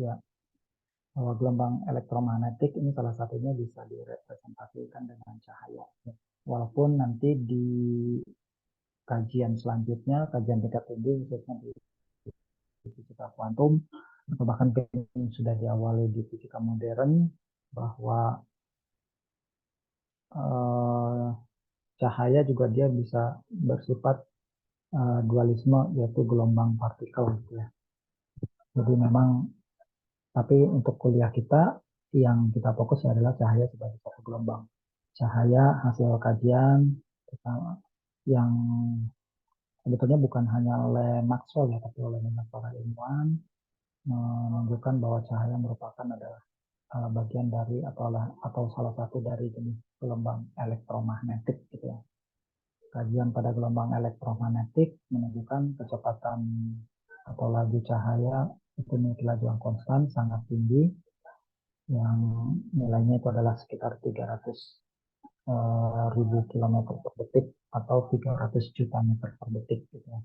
ya, bahwa gelombang elektromagnetik ini salah satunya bisa direpresentasikan dengan cahaya. Walaupun nanti di kajian selanjutnya, kajian tingkat tinggi, khususnya di fisika kuantum, atau bahkan sudah diawali di fisika modern, bahwa cahaya juga dia bisa bersifat dualisme, yaitu gelombang partikel gitu ya. Jadi memang, tapi untuk kuliah kita yang kita fokus adalah cahaya sebagai satu gelombang. Cahaya hasil kajian yang sebetulnya bukan hanya oleh Maxwell ya, tapi oleh banyak para ilmuwan menunjukkan bahwa cahaya merupakan adalah bagian dari atau salah satu dari jenis gelombang elektromagnetik gitu ya. Kajian pada gelombang elektromagnetik menunjukkan kecepatan atau laju cahaya itu memiliki laju yang konstan sangat tinggi, yang nilainya itu adalah sekitar 300.000 kilometer per detik atau 300 juta meter per detik gitu ya.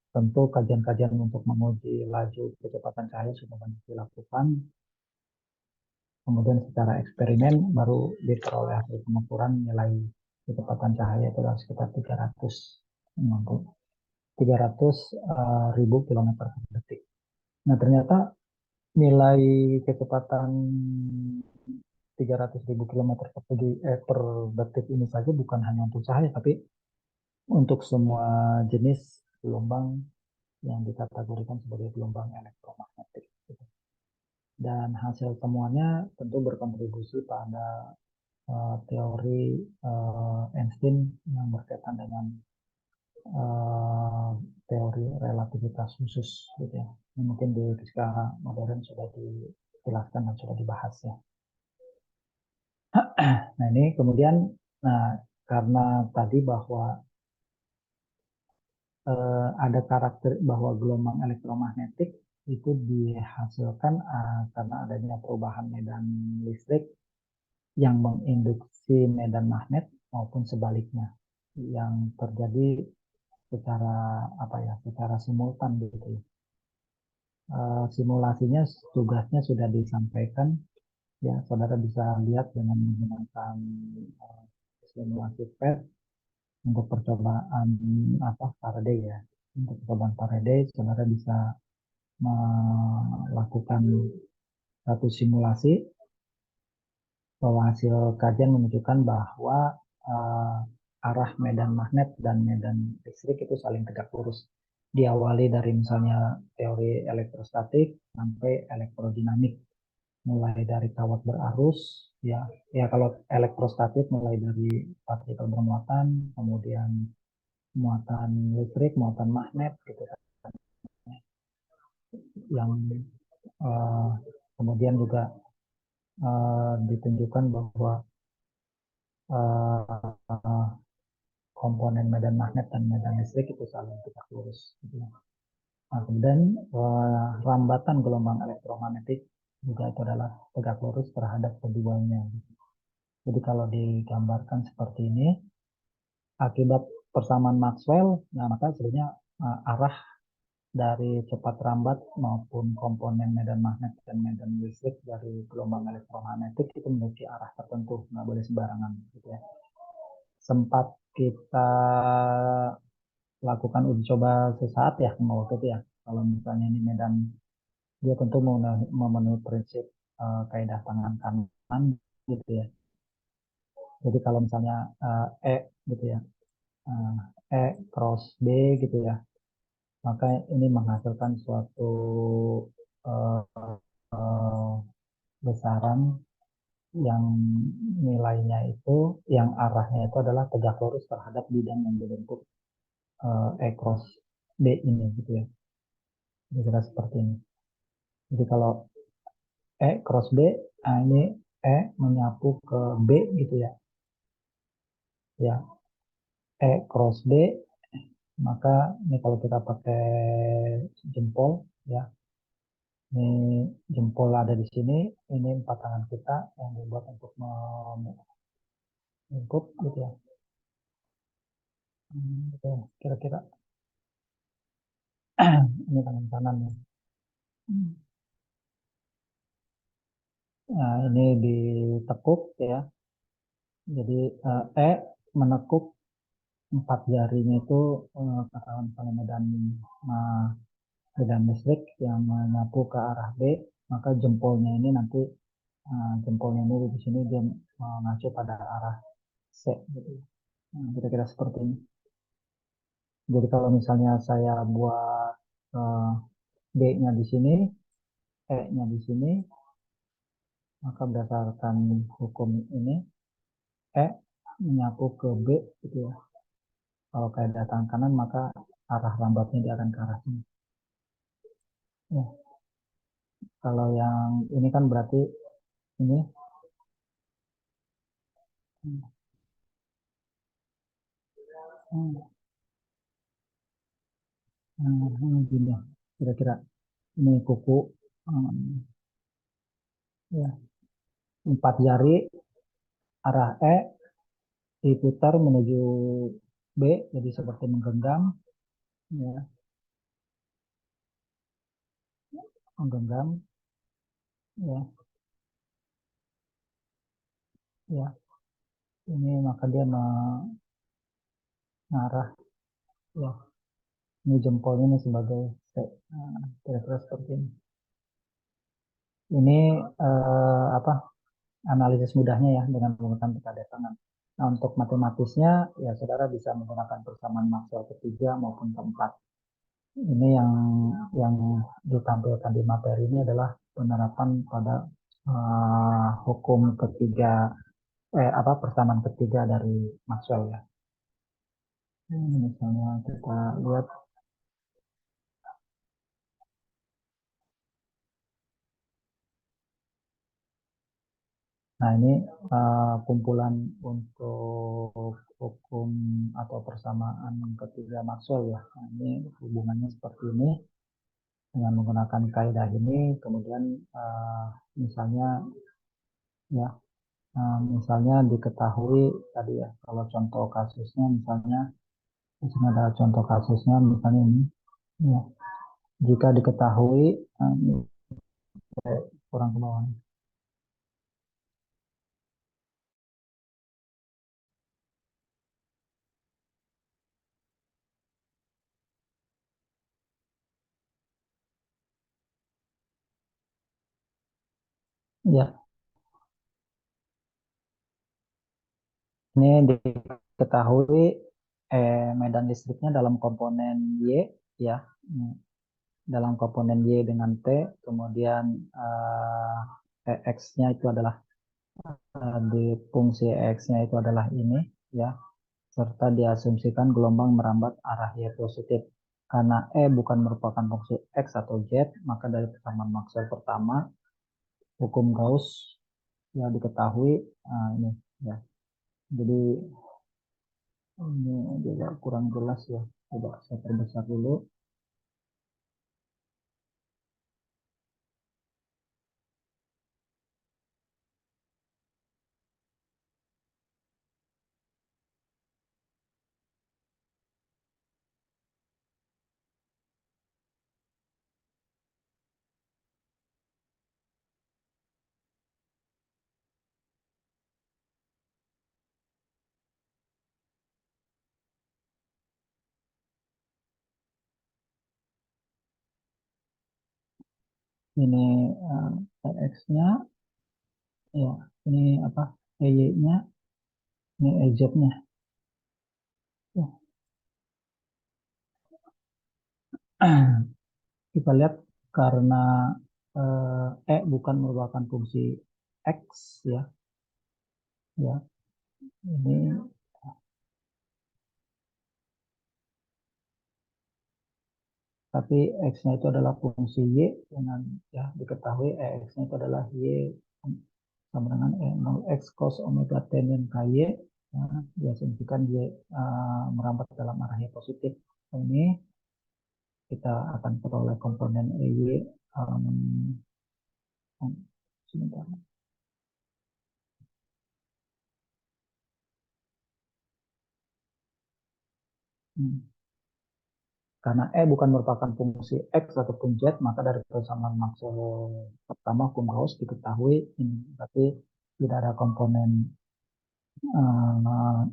Tentu kajian-kajian untuk menguji laju kecepatan cahaya sudah banyak dilakukan. Kemudian secara eksperimen baru diperoleh hasil pengukuran nilai kecepatan cahaya itu adalah sekitar 300.000 kilometer per detik. Nah, ternyata nilai kecepatan 300.000 kilometer per detik ini saja bukan hanya untuk cahaya, tapi untuk semua jenis gelombang yang dikategorikan sebagai gelombang elektromagnetik. Dan hasil temuannya tentu berkontribusi pada teori Einstein yang berkaitan dengan teori relativitas khusus gitu ya. Ini mungkin di fisika modern sudah dijelaskan dan sudah dibahas ya. Nah ini kemudian, karena tadi bahwa ada karakter bahwa gelombang elektromagnetik itu dihasilkan karena adanya perubahan medan listrik yang menginduksi medan magnet maupun sebaliknya yang terjadi secara simultan gitu. Simulasinya tugasnya sudah disampaikan ya, saudara bisa lihat dengan menggunakan simulasi PET untuk percobaan Faraday ya. Untuk percobaan Faraday saudara bisa melakukan satu simulasi bahwa hasil kajian menunjukkan bahwa arah medan magnet dan medan listrik itu saling tegak lurus. Diawali dari misalnya teori elektrostatik sampai elektrodinamik, mulai dari kawat berarus ya kalau elektrostatik mulai dari partikel bermuatan, kemudian muatan listrik, muatan magnet gitu kan. Yang kemudian juga ditunjukkan bahwa komponen medan magnet dan medan listrik itu saling tegak lurus. Nah, kemudian rambatan gelombang elektromagnetik juga itu adalah tegak lurus terhadap keduanya. Jadi kalau digambarkan seperti ini, akibat persamaan Maxwell, nah maka sebenarnya arah dari cepat rambat maupun komponen medan magnet dan medan listrik dari gelombang elektromagnetik itu memiliki arah tertentu, nggak boleh sembarangan gitu ya. Sempat kita lakukan uji coba sesaat ya waktu itu ya. Kalau misalnya ini medan, dia tentu memenuhi prinsip kaidah tangan kanan gitu ya. Jadi kalau misalnya E gitu ya, E cross B gitu ya, maka ini menghasilkan suatu besaran yang nilainya itu, yang arahnya itu adalah tegak lurus terhadap bidang yang dibentuk E cross B ini gitu ya. Kira-kira seperti ini. Jadi kalau E cross B, ini E menyapu ke B gitu ya. Ya, E cross B, maka ini kalau kita pakai jempol ya. Ini jempol ada di sini, ini empat tangan kita yang dibuat untuk input gitu ya. Gitu, kira-kira. ini tangan kanan ya. Hmm. Nah, ini ditekuk ya. Jadi E menekuk empat jarinya itu katakan kalau uh, medan listrik yang menyapu ke arah B, maka jempolnya ini nanti jempolnya ini di sini dia mengacu pada arah C gitu. Nah, kira-kira seperti ini. Jadi kalau misalnya saya buat eh, B-nya di sini, E-nya di sini, maka berdasarkan hukum ini E menyapu ke B gitu ya. Kalau kayak datang kanan maka arah lambatnya dia akan ke arah sini. Ya, kalau yang ini kan berarti ini hmm, gini kira-kira ini kuku hmm, ya empat jari arah E diputar menuju B jadi seperti menggenggam ya menggenggam ya ya ini maka dia mengarah ya ini jempolnya ini sebagai C. Nah, kira-kira seperti ini apa analisis mudahnya ya dengan menggunakan peta tangan. Nah, untuk matematisnya ya saudara bisa menggunakan persamaan Maxwell ketiga maupun keempat. Ini yang ditampilkan di materi ini adalah penerapan pada hukum ketiga apa persamaan ketiga dari Maxwell ya. Ini misalnya kita lihat. Nah, ini kumpulan untuk hukum atau persamaan ketiga Maxwell ya. Nah, ini hubungannya seperti ini dengan menggunakan kaidah ini. Kemudian misalnya ya, misalnya diketahui tadi ya, kalau contoh kasusnya misalnya, di sini ada contoh kasusnya misalnya ini. Ya, jika diketahui, ini kurang ke bawah. Ya, ini diketahui medan listriknya dalam komponen Y ya. Dalam komponen Y dengan T, kemudian X-nya itu adalah di fungsi X-nya itu adalah ini ya, serta diasumsikan gelombang merambat arah Y positif. Karena E bukan merupakan fungsi X atau Z, maka dari persamaan Maxwell pertama, hukum Gauss ya diketahui ini ya. Jadi ini juga kurang jelas ya. Coba saya perbesar dulu. Ini X-nya ya, ini apa? EY-nya, ini EZ-nya. Ya. Kita lihat karena bukan merupakan fungsi X ya, ya ini tapi X-nya itu adalah fungsi Y dengan ya diketahui X-nya itu adalah Y sama dengan E0X cos omega T min KY ya, diasumsikan Y merambat dalam arah Y positif. Ini kita akan peroleh komponen EY sebentar. Hmm. Karena E bukan merupakan fungsi X ataupun Z, maka dari persamaan Maxwell pertama hukum Gauss diketahui ini berarti tidak ada komponen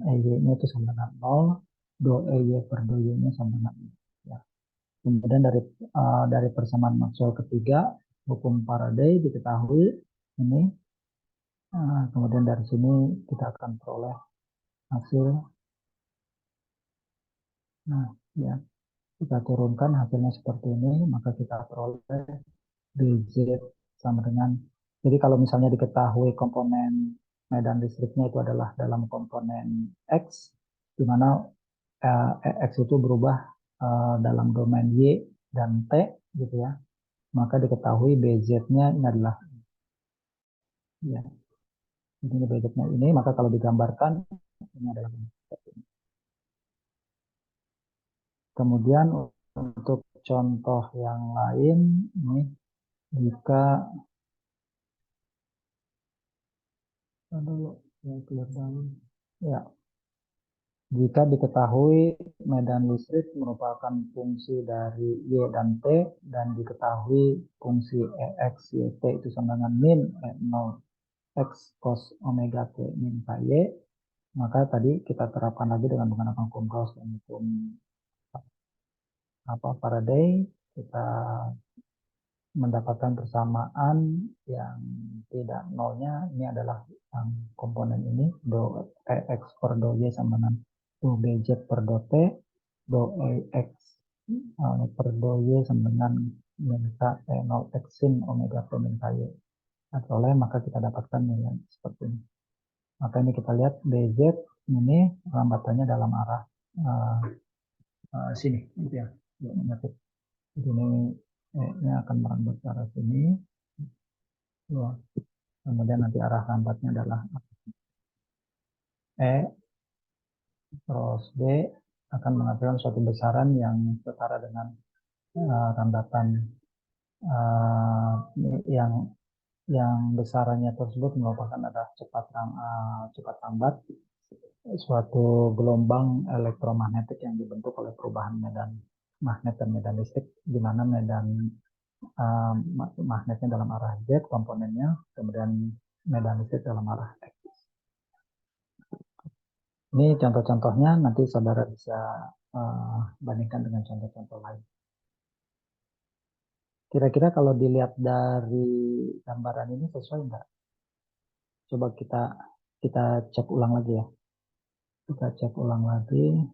EY-nya itu sama dengan 0, do EY per do Y-nya sama dengan 0. Ya. Kemudian dari persamaan Maxwell ketiga, hukum Faraday diketahui ini. Kemudian dari sini kita akan peroleh hasil. Nah, ya, kita turunkan hasilnya seperti ini, maka kita peroleh dz sama dengan, jadi kalau misalnya diketahui komponen medan listriknya itu adalah dalam komponen X, di mana X itu berubah dalam domain Y dan T gitu ya, maka diketahui BZ-nya ini adalah, ya, ini BZ-nya ini, maka kalau digambarkan ini adalah seperti ini. Kemudian untuk contoh yang lain, ini jika dulu ya clear dulu. Ya, jika diketahui medan listrik merupakan fungsi dari Y dan T dan diketahui fungsi EX YT itu sama dengan min E0 X cos omega T min KY, maka tadi kita terapkan lagi dengan menggunakan hukum Gauss dan hukum Faraday, kita mendapatkan persamaan yang tidak nolnya. Ini adalah komponen ini, do EX per do Y sama dengan do BZ per do T, do EX per do Y sama dengan min K E0 X sin omega T min KY. Oleh maka kita dapatkan nilai seperti ini. Maka ini kita lihat BZ ini lambatannya dalam arah sini, gitu ya. Jadi ini akan merambat ke arah sini. Ya. Kemudian nanti arah lambatnya adalah E terus B akan menghasilkan suatu besaran yang setara dengan rambatan yang besarannya tersebut merupakan adalah cepat lambat suatu gelombang elektromagnetik yang dibentuk oleh perubahan medan magnet dan medan listrik, di mana medan magnetnya dalam arah Z komponennya, kemudian medan listrik dalam arah X. Ini contoh-contohnya, nanti saudara bisa bandingkan dengan contoh-contoh lain. Kira-kira kalau dilihat dari gambaran ini sesuai enggak? Coba kita cek ulang lagi ya. Kita cek ulang lagi.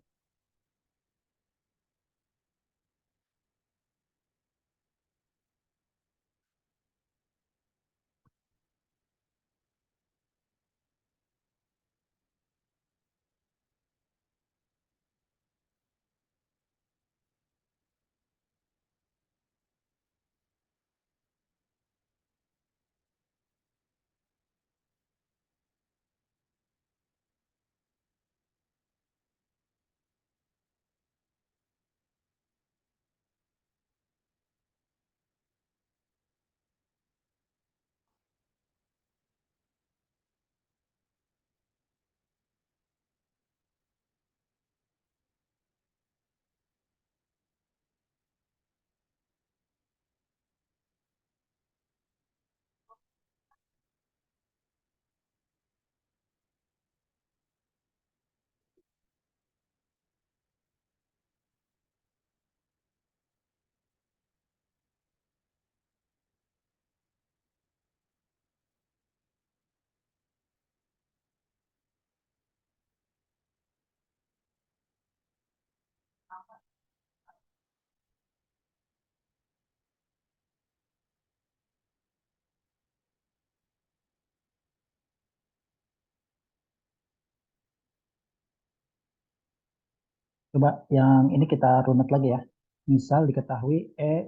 Coba yang ini kita runut lagi ya. Misal diketahui E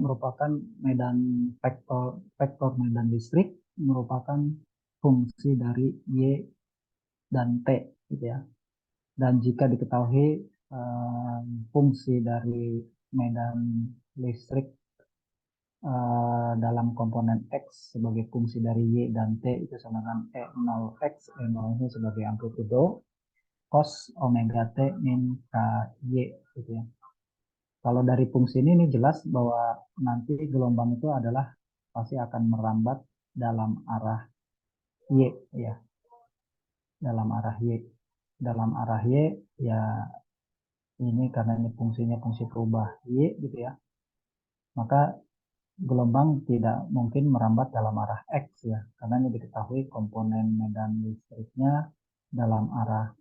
merupakan medan vektor medan listrik, merupakan fungsi dari Y dan T gitu ya. Dan jika diketahui fungsi dari medan listrik dalam komponen X sebagai fungsi dari Y dan T itu sama dengan E0X, E0 ini sebagai amplitudo, cos omega T min KY gitu ya. Kalau dari fungsi ini jelas bahwa nanti gelombang itu adalah pasti akan merambat dalam arah Y ya, dalam arah Y. Dalam arah Y ya, ini karena ini fungsinya fungsi berubah Y gitu ya. Maka gelombang tidak mungkin merambat dalam arah X ya, karena ini diketahui komponen medan listriknya dalam arah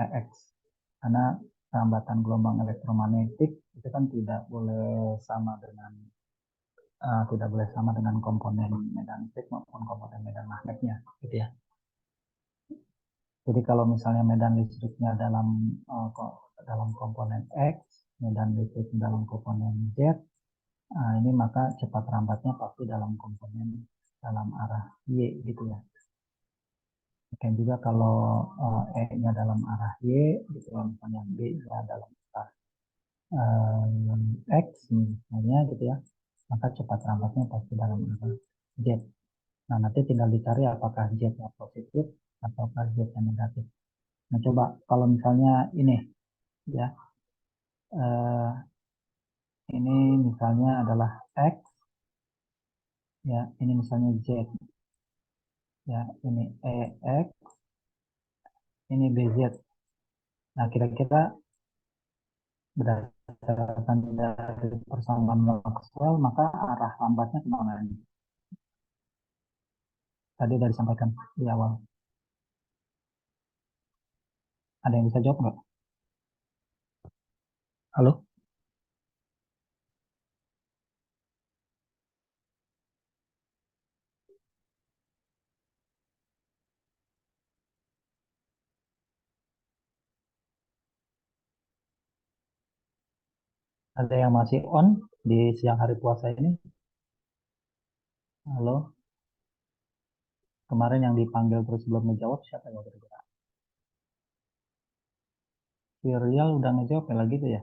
EX. Karena rambatan gelombang elektromagnetik itu kan tidak boleh sama dengan komponen medan listrik maupun komponen medan magnetnya, gitu ya. Jadi kalau misalnya medan listriknya dalam komponen X, medan listrik dalam komponen Z, ini maka cepat rambatnya pasti dalam arah Y gitu ya. Dan juga kalau E-nya dalam arah Y, gitu ya, misalnya B-nya dalam arah X misalnya gitu ya, maka cepat rambatnya pasti dalam arah Z. Nah, nanti tinggal dicari apakah Z-nya positif ataukah Z-nya negatif. Nah, coba kalau misalnya ini ya, eh, ini misalnya adalah X, ya, ini misalnya Z, ya, ini EX, ini BZ. Nah, kira-kira berdasarkan dari persamaan Maxwell, maka arah lambatnya kemana ini? Tadi sudah disampaikan di awal. Ada yang bisa jawab nggak? Halo? Ada yang masih on di siang hari puasa ini? Halo? Kemarin yang dipanggil terus belum menjawab siapa yang kira-kira? Virial udah ngejawab ya lagi tuh ya?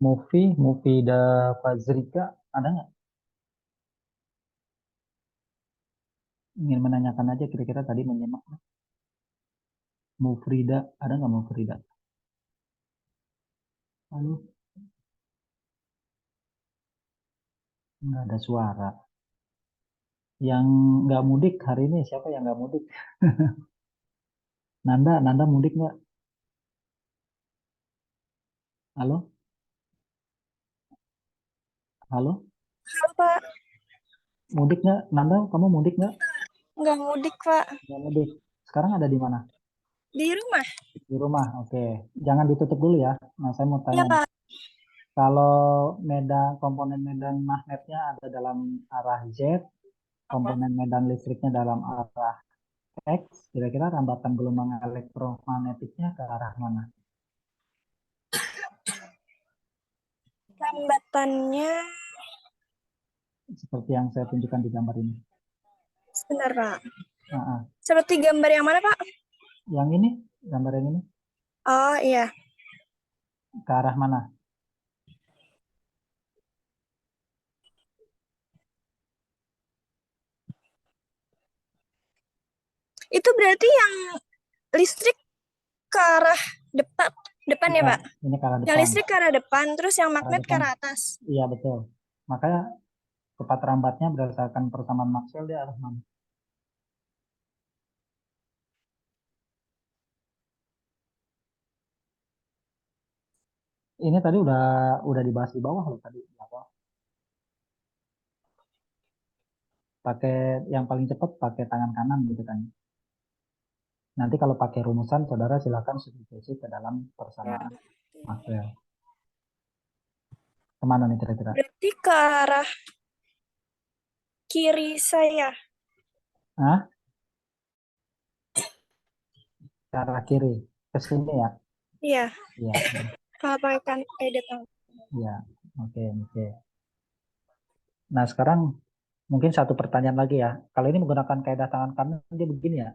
Movie Fazrika, ada nggak? Ingin menanyakan aja kira-kira tadi menyimak. Mufrida, ada nggak Mufrida? Halo? Nggak ada suara. Yang nggak mudik hari ini siapa yang nggak mudik? Nanda mudik nggak? Halo? Halo? Halo Pak, Mudik nggak? Nanda, kamu mudik nggak? nggak mudik Pak, Nggak mudik. Sekarang ada di mana? di rumah. Di rumah, oke. Jangan ditutup dulu ya. Nah, saya mau Iya tanya nih. Pak, Kalau komponen medan magnetnya ada dalam arah Z, komponen medan listriknya dalam arah X, kira-kira rambatan gelombang elektromagnetiknya ke arah mana? lambatannya Seperti yang saya tunjukkan di gambar ini. sebentar Pak. Nah, Seperti gambar yang mana Pak? yang ini, gambar yang ini, Oh iya, ke arah mana? itu berarti yang listrik ke arah depan, depan ya Ya, Pak? ini ke arah Yang depan. listrik ke arah depan, terus yang Ke arah magnet ke depan. arah atas. Iya, betul. Makanya cepat rambatnya berdasarkan persamaan Maxwell dia arah mana? Ini tadi udah dibahas di bawah loh tadi. Pakai yang paling cepat pakai tangan kanan gitu kan. Nanti kalau pakai rumusan, saudara silakan substitusi ke dalam persamaan Maxwell. Kemana nih kira-kira? Berarti ke arah kiri saya. Hah? Ke arah kiri. Ke sini ya? Iya, Iya, kalau pakai kan datang. iya. Oke, oke. Nah, sekarang mungkin satu pertanyaan lagi ya. Kalau ini menggunakan kaidah tangan kanan, dia begini ya.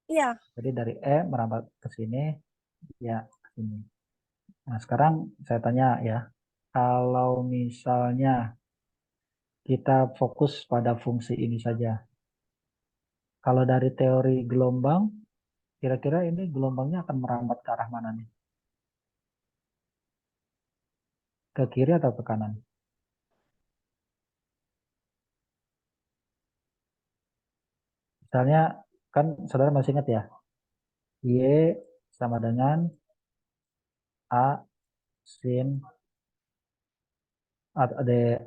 Iya, Jadi dari E merambat ke sini, ya ke sini. Nah, sekarang saya tanya ya, kalau misalnya kita fokus pada fungsi ini saja, kalau dari teori gelombang, kira-kira ini gelombangnya akan merambat ke arah mana nih? Ke kiri atau ke kanan? Misalnya, kan saudara masih ingat ya, Y sama dengan A sin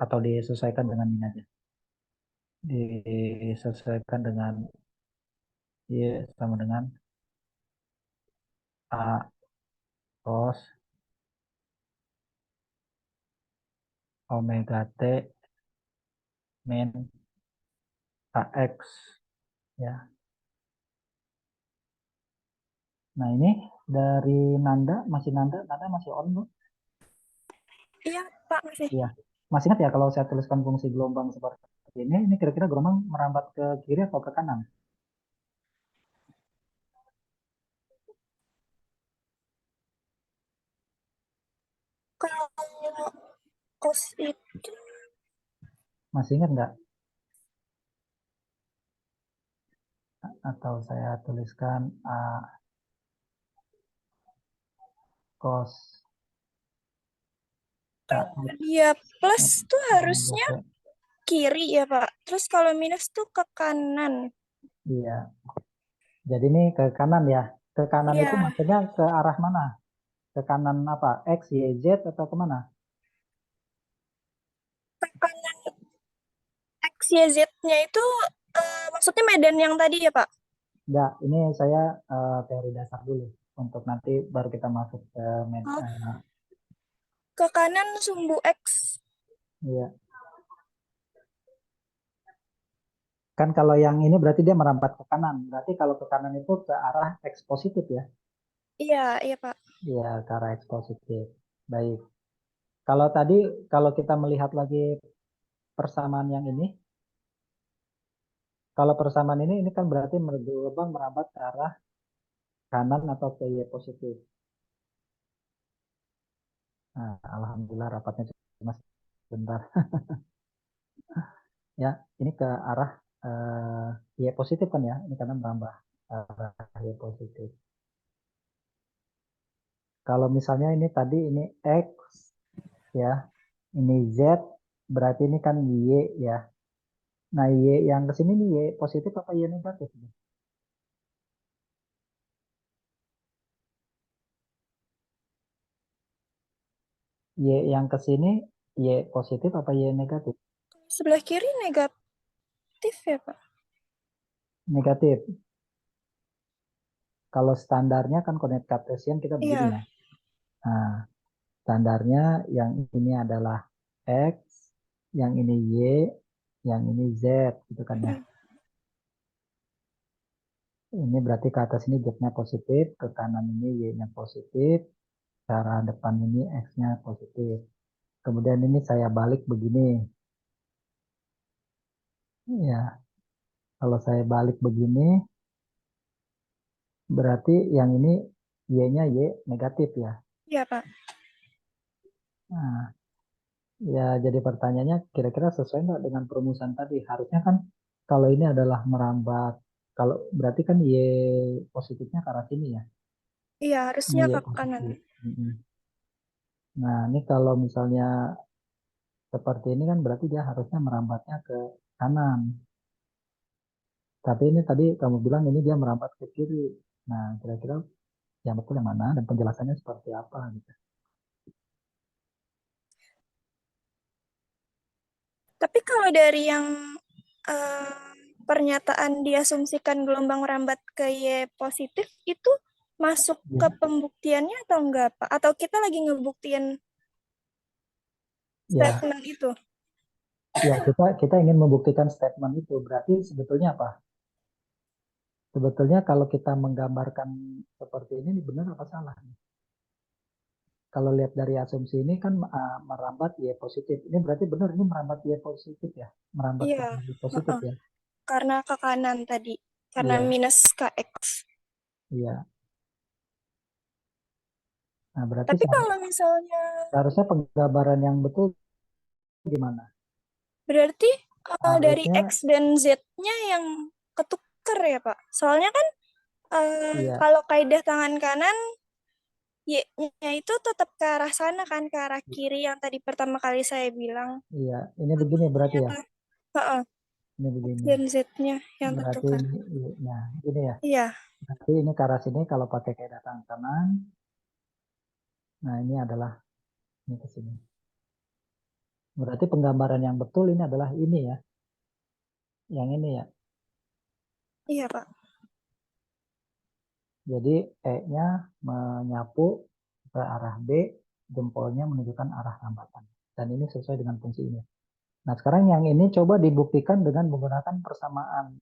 atau disesuaikan dengan ini aja. Disesuaikan dengan Y sama dengan A cos omega T min AX ya. Nah, ini dari Nanda masih on bu? Iya, Pak, masih. Iya. Masih ingat ya kalau saya tuliskan fungsi gelombang seperti ini kira-kira gelombang merambat ke kiri atau ke kanan? Kalau cos itu, Masih ingat nggak? Atau saya tuliskan A cos AX dia plus tuh omega harusnya T. kiri ya, Pak. Terus kalau minus tuh ke kanan. Iya. Jadi ini ke kanan ya. Ke kanan itu Iya, maksudnya ke arah mana? Ke kanan apa? X, Y, Z atau kemana? ke kanan X, Y, Z-nya itu maksudnya medan yang tadi ya, Pak? Enggak, ini saya teori dasar dulu. Untuk nanti baru kita masuk ke Oh, ke kanan sumbu X. iya. Kan kalau yang ini berarti dia merambat ke kanan. Berarti kalau ke kanan itu ke arah X positif ya. Iya, iya, Pak. Iya, ke arah X positif. Baik. Kalau tadi, kalau kita melihat lagi persamaan yang ini, kalau persamaan ini kan berarti gelombang merambat ke arah kanan atau ke Y positif. Nah, alhamdulillah rapatnya cuma sebentar. Ya, ini ke arah Y positif kan ya. Ini karena merambah arah Y positif. Kalau misalnya ini tadi ini X ya, ini Z, berarti ini kan Y ya. Nah, Y yang ke sini nih Y positif apa Y negatif? Y yang ke sini Y positif apa Y negatif? Sebelah kiri negatif ya, Pak? Negatif. Kalau standarnya kan koordinat kartesian kita begini Iya. ya. Nah, standarnya yang ini adalah X, yang ini Y, yang ini Z gitu kan ya. Mm. Ini berarti ke atas ini Z-nya positif, ke kanan ini Y-nya positif, cara depan ini X-nya positif. Kemudian ini saya balik begini. Ya, kalau saya balik begini, berarti yang ini Y-nya Y negatif ya. Iya, Pak. Nah, ya jadi pertanyaannya kira-kira sesuai nggak dengan perumusan tadi? Harusnya kan kalau ini adalah merambat, kalau berarti kan Y positifnya ke arah sini ya. Iya, harusnya Y ke kanan. positif. Mm-mm. Nah, ini kalau misalnya seperti ini kan berarti dia harusnya merambatnya ke kanan. Tapi ini tadi kamu bilang ini dia merambat ke kiri. Nah, kira-kira yang betul yang mana dan penjelasannya seperti apa gitu. Tapi kalau dari yang eh, pernyataan diasumsikan gelombang merambat ke Y positif itu masuk ke Ya, pembuktiannya atau enggak, Pak? Atau kita lagi ngebuktiin ya, statement itu? ya kita ingin membuktikan statement itu. Berarti sebetulnya apa? Sebetulnya kalau kita menggambarkan seperti ini benar apa salah? Kalau lihat dari asumsi ini kan merambat Y positif. Ini berarti benar ini merambat Y positif ya, merambat ke Iya, Y positif heeh. ya. Karena ke kanan tadi. Karena Iya, minus KX. iya. Nah, berarti Tapi kalau misalnya seharusnya penggambaran yang betul gimana? berarti dari Harusnya X dan Z-nya yang ketuker ya, Pak? Soalnya kan iya, kalau kaidah tangan kanan, Y-nya itu tetap ke arah sana kan, ke arah kiri yang tadi pertama kali saya bilang. iya. Ini begini berarti ya. Ternyata, heeh, Ini X begini. dan Z-nya yang Berarti ketukar. ini, nah, gini ya. Iya, Berarti ini ke arah sini kalau pakai kaidah tangan kanan. Nah, ini adalah ini ke sini. Berarti penggambaran yang betul ini adalah ini ya. Yang ini ya. iya, Pak. Jadi E-nya menyapu ke arah B, jempolnya menunjukkan arah hambatan. Dan ini sesuai dengan fungsi ini. Nah, sekarang yang ini coba dibuktikan dengan menggunakan persamaan.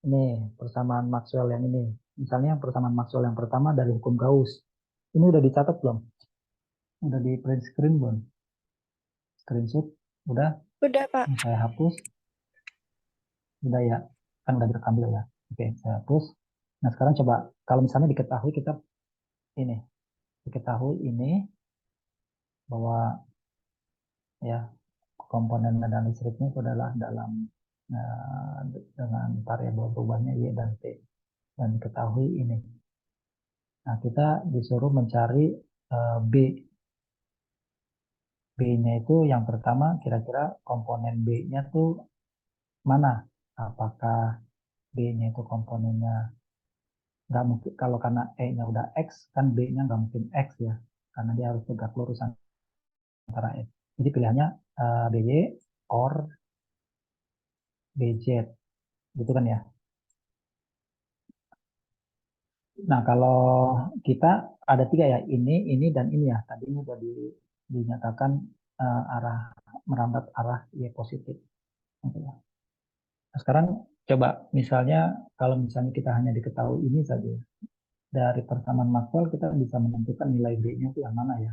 Ini persamaan Maxwell yang ini. Misalnya yang persamaan Maxwell yang pertama dari hukum Gauss. Ini udah dicatat belum? Udah di print screen belum? Screenshot? Udah? Udah, Pak. Ini saya hapus. Udah ya? Kan udah direkam dulu ya. Oke, saya hapus. Nah, sekarang coba kalau misalnya diketahui kita ini, diketahui ini bahwa ya komponen medan listriknya itu adalah dalam dengan variabel perubahannya Y dan T dan diketahui ini. Nah, kita disuruh mencari B. B-nya itu yang pertama kira-kira komponen B-nya tuh mana? Apakah B-nya itu komponennya nggak mungkin kalau karena E-nya udah X kan B-nya nggak mungkin X ya karena dia harus tegak lurus antara X. Jadi pilihannya BY or BZ gitu kan ya. Nah, kalau kita ada tiga ya, ini, dan ini ya. Tadi ini sudah dinyatakan arah merambat arah Y positif. Gitu ya. Nah, sekarang coba misalnya kalau misalnya kita hanya diketahui ini saja dari persamaan Maxwell kita bisa menentukan nilai B-nya itu yang mana ya.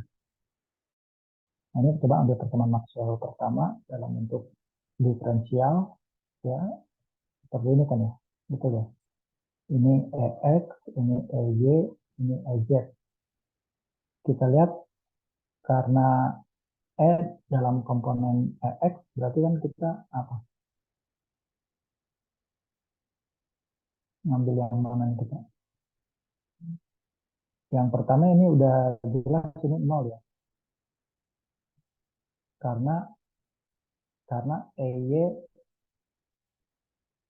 Nah, ini coba ambil persamaan Maxwell pertama dalam bentuk diferensial ya seperti ini kan ya, betul ya. Ini EX, ini EY, ini EZ. Kita lihat karena E dalam komponen X berarti kan kita apa? Ngambil yang mana nih kita? Yang pertama ini udah jelas ini nol ya. Karena EY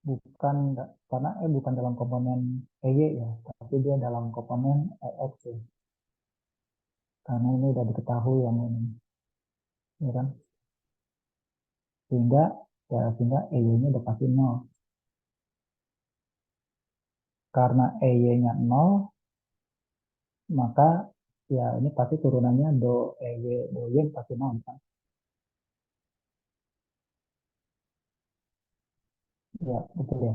bukan karena E bukan dalam komponen EY ya, tapi dia dalam komponen EX ya. Karena ini udah diketahui yang ini, ya kan? Sehingga sehingga EY-nya udah pasti nol. Karena EY-nya nol, maka ya ini pasti turunannya do EY do Y pasti nol kan? Ya, betul ya.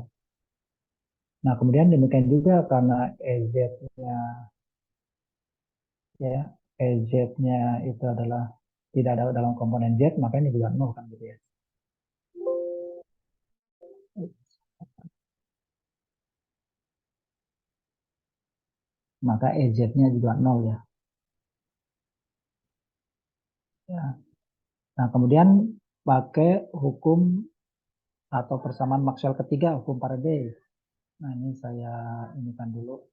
Nah, kemudian demikian juga karena EZ-nya ya, EZ-nya itu adalah tidak ada dalam komponen Z, maka ini juga nol kan gitu ya. Maka EZ-nya juga nol ya. Ya. Nah, kemudian pakai hukum atau persamaan Maxwell ketiga, hukum Faraday. Nah, ini saya inikan dulu.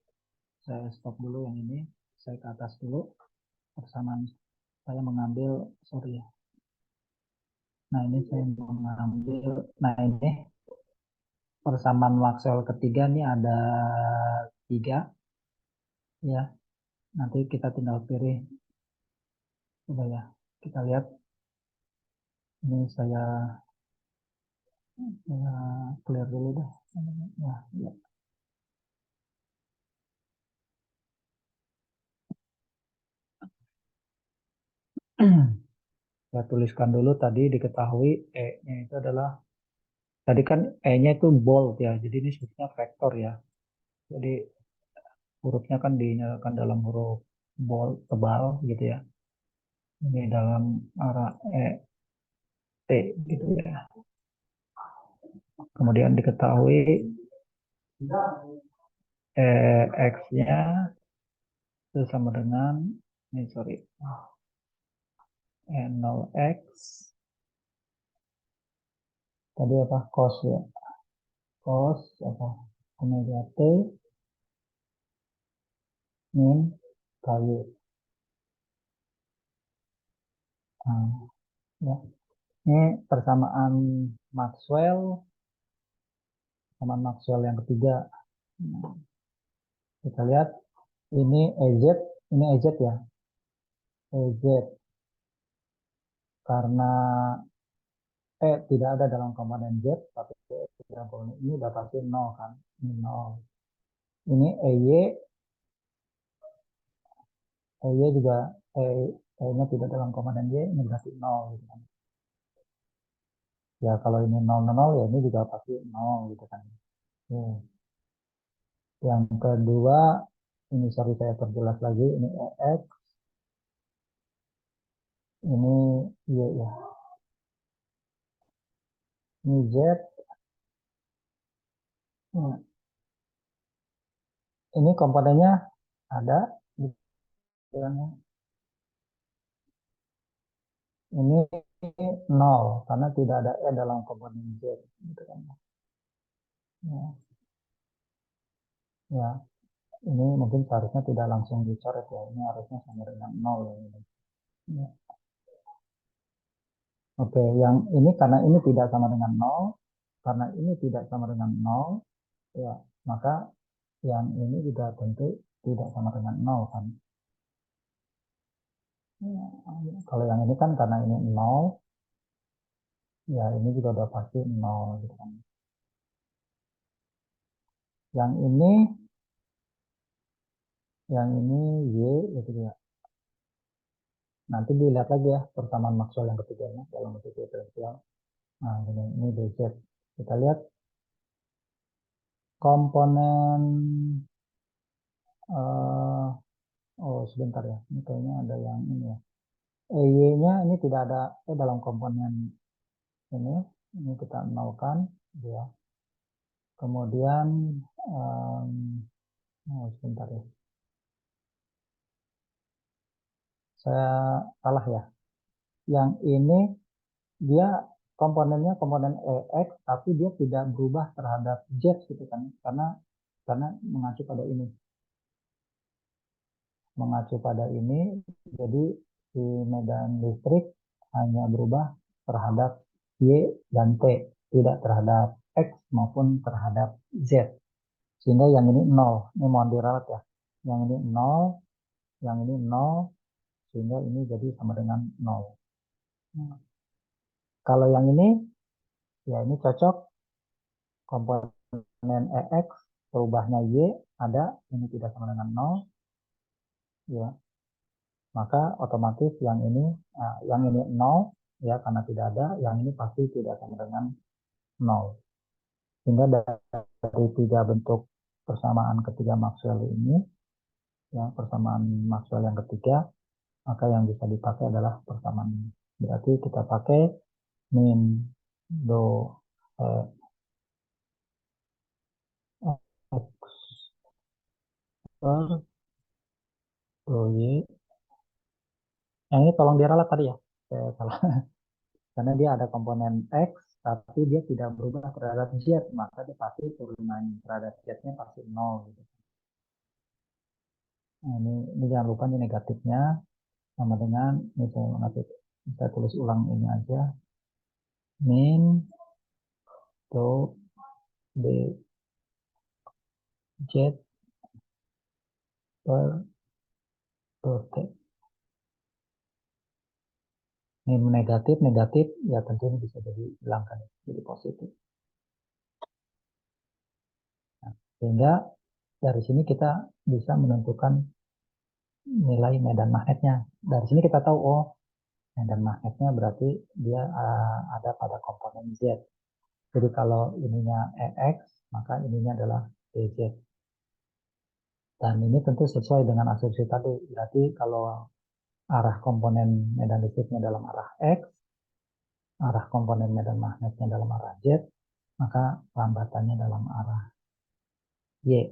Saya stop dulu yang ini. Saya ke atas dulu. Persamaan saya mengambil, sorry ya. Nah, ini saya mengambil, nah ini persamaan Maxwell ketiga nih ada tiga ya. Nanti kita tinggal pilih coba ya. Kita lihat ini saya clear dulu deh. Ya, ya. Saya tuliskan dulu tadi diketahui E-nya itu adalah tadi kan E-nya itu bold ya. Jadi ini sebetulnya vektor ya. Jadi hurufnya kan dinyatakan dalam huruf bold tebal gitu ya. Ini dalam arah E T gitu ya. Kemudian diketahui X-nya itu sama dengan Ini sorry. N0X. Tadi apa? Cos ya. Cos apa? Omega T min KY. Nah, ya. Ini persamaan Maxwell yang ketiga. Nah, kita lihat ini EZ ya. EZ karena tidak ada dalam komponen Z, tapi dalam komponen ini udah pasti 0 kan. Ini 0. Ini EY juga E-nya tidak dalam komponen Y, ini berarti 0 gitu kan. Ya kalau ini 0, 0, ya ini juga pasti 0 gitu kan. Yang kedua, ini sorry saya perjelas lagi, ini EX, ini Y ya. Ini Z, nah, ini komponennya ada, ini 0, karena tidak ada E dalam komponen Z. Gitu kan. Ya, ya, ini mungkin seharusnya tidak langsung dicoret ya, ini harusnya sama dengan 0 ya. Ya. Oke, yang ini karena ini tidak sama dengan 0, karena ini tidak sama dengan 0, ya, maka yang ini juga tentu tidak sama dengan 0 kan. Ya, kalau yang ini kan karena ini 0, ya ini juga udah pasti 0 gitu kan. Yang ini Y gitu ya. Nanti dilihat lagi ya persamaan Maxwell yang ketiganya dalam bentuk diferensial. Nah, ini DZ. Kita lihat komponen sebentar ya. Ini kayaknya ada yang ini ya. EY-nya ini tidak ada dalam komponen ini. Ini kita nolkan ya. Kemudian sebentar ya. Saya salah ya. Yang ini dia komponennya komponen EX tapi dia tidak berubah terhadap Z gitu kan. Karena mengacu pada ini. Jadi si medan listrik hanya berubah terhadap Y dan T, tidak terhadap X maupun terhadap Z. Sehingga yang ini 0, ini mohon diralat ya. Yang ini 0, yang ini 0, sehingga ini jadi sama dengan 0. Kalau yang ini, ya ini cocok komponen EX, berubahnya Y ada, ini tidak sama dengan 0, ya. Maka otomatis yang ini 0 ya karena tidak ada, yang ini pasti tidak sama dengan 0. Sehingga dari tiga bentuk persamaan ketiga Maxwell ini, ya persamaan Maxwell yang ketiga, maka yang bisa dipakai adalah persamaan ini. Berarti kita pakai min do x per do y. Yang ini tolong diralat tadi ya, saya salah. Karena dia ada komponen x, tapi dia tidak berubah terhadap z, maka dia pasti turunan terhadap z-nya pasti 0. Gitu. Nah, ini jangan lupa ini negatifnya sama dengan, ini saya tulis ulang ini aja, min do dz per do t. Ini negatif, ya tentu ini bisa jadi hilangkan, jadi positif. Nah, sehingga dari sini kita bisa menentukan nilai medan magnetnya. Dari sini kita tahu, oh medan magnetnya berarti dia ada pada komponen Z. Jadi kalau ininya EX, maka ininya adalah DZ. Dan ini tentu sesuai dengan asumsi tadi. Berarti kalau arah komponen medan listriknya dalam arah X, arah komponen medan magnetnya dalam arah Z, maka lambatannya dalam arah Y.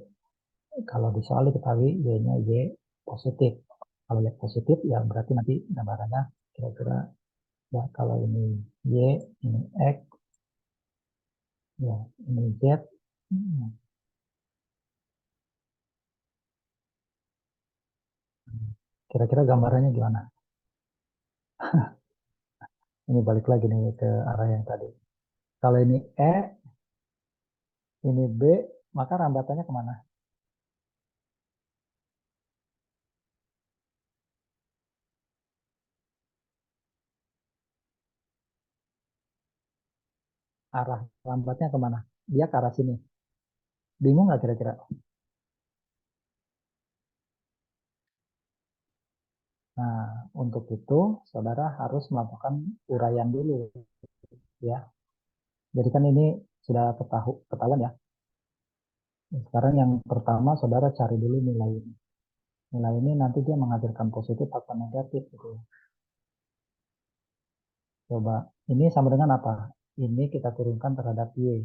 Kalau di soal diketahui Y-nya Y positif. Kalau Y positif ya berarti nanti gambarannya kira-kira ya kalau ini Y, ini X, ya ini Z. Hmm. Kira-kira gambarannya gimana? Ini balik lagi nih ke arah yang tadi. Kalau ini E, ini B, maka rambatannya kemana? Arah lambatnya kemana? Dia ke arah sini. Bingung nggak kira-kira? Nah, untuk itu saudara harus melakukan uraian dulu ya. Jadi kan ini sudah ketahuan ya. Sekarang yang pertama saudara cari dulu nilai ini. Nilai ini nanti dia menghasilkan positif atau negatif gitu. Coba ini sama dengan apa? Ini kita turunkan terhadap Y.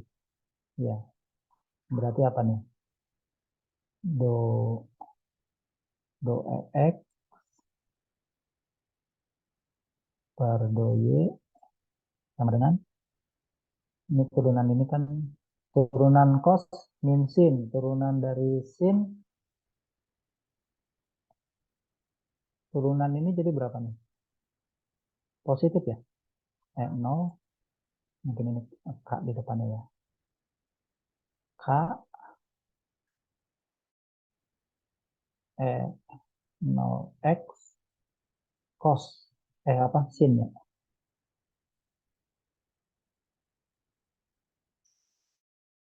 Ya, berarti apa nih? Do do X per do Y sama dengan ini turunan ini kan turunan cos min sin, turunan dari sin, turunan ini jadi berapa nih? Positif ya? 0, mungkin ini K di depannya ya. K, 0 X, cos, apa, sin ya.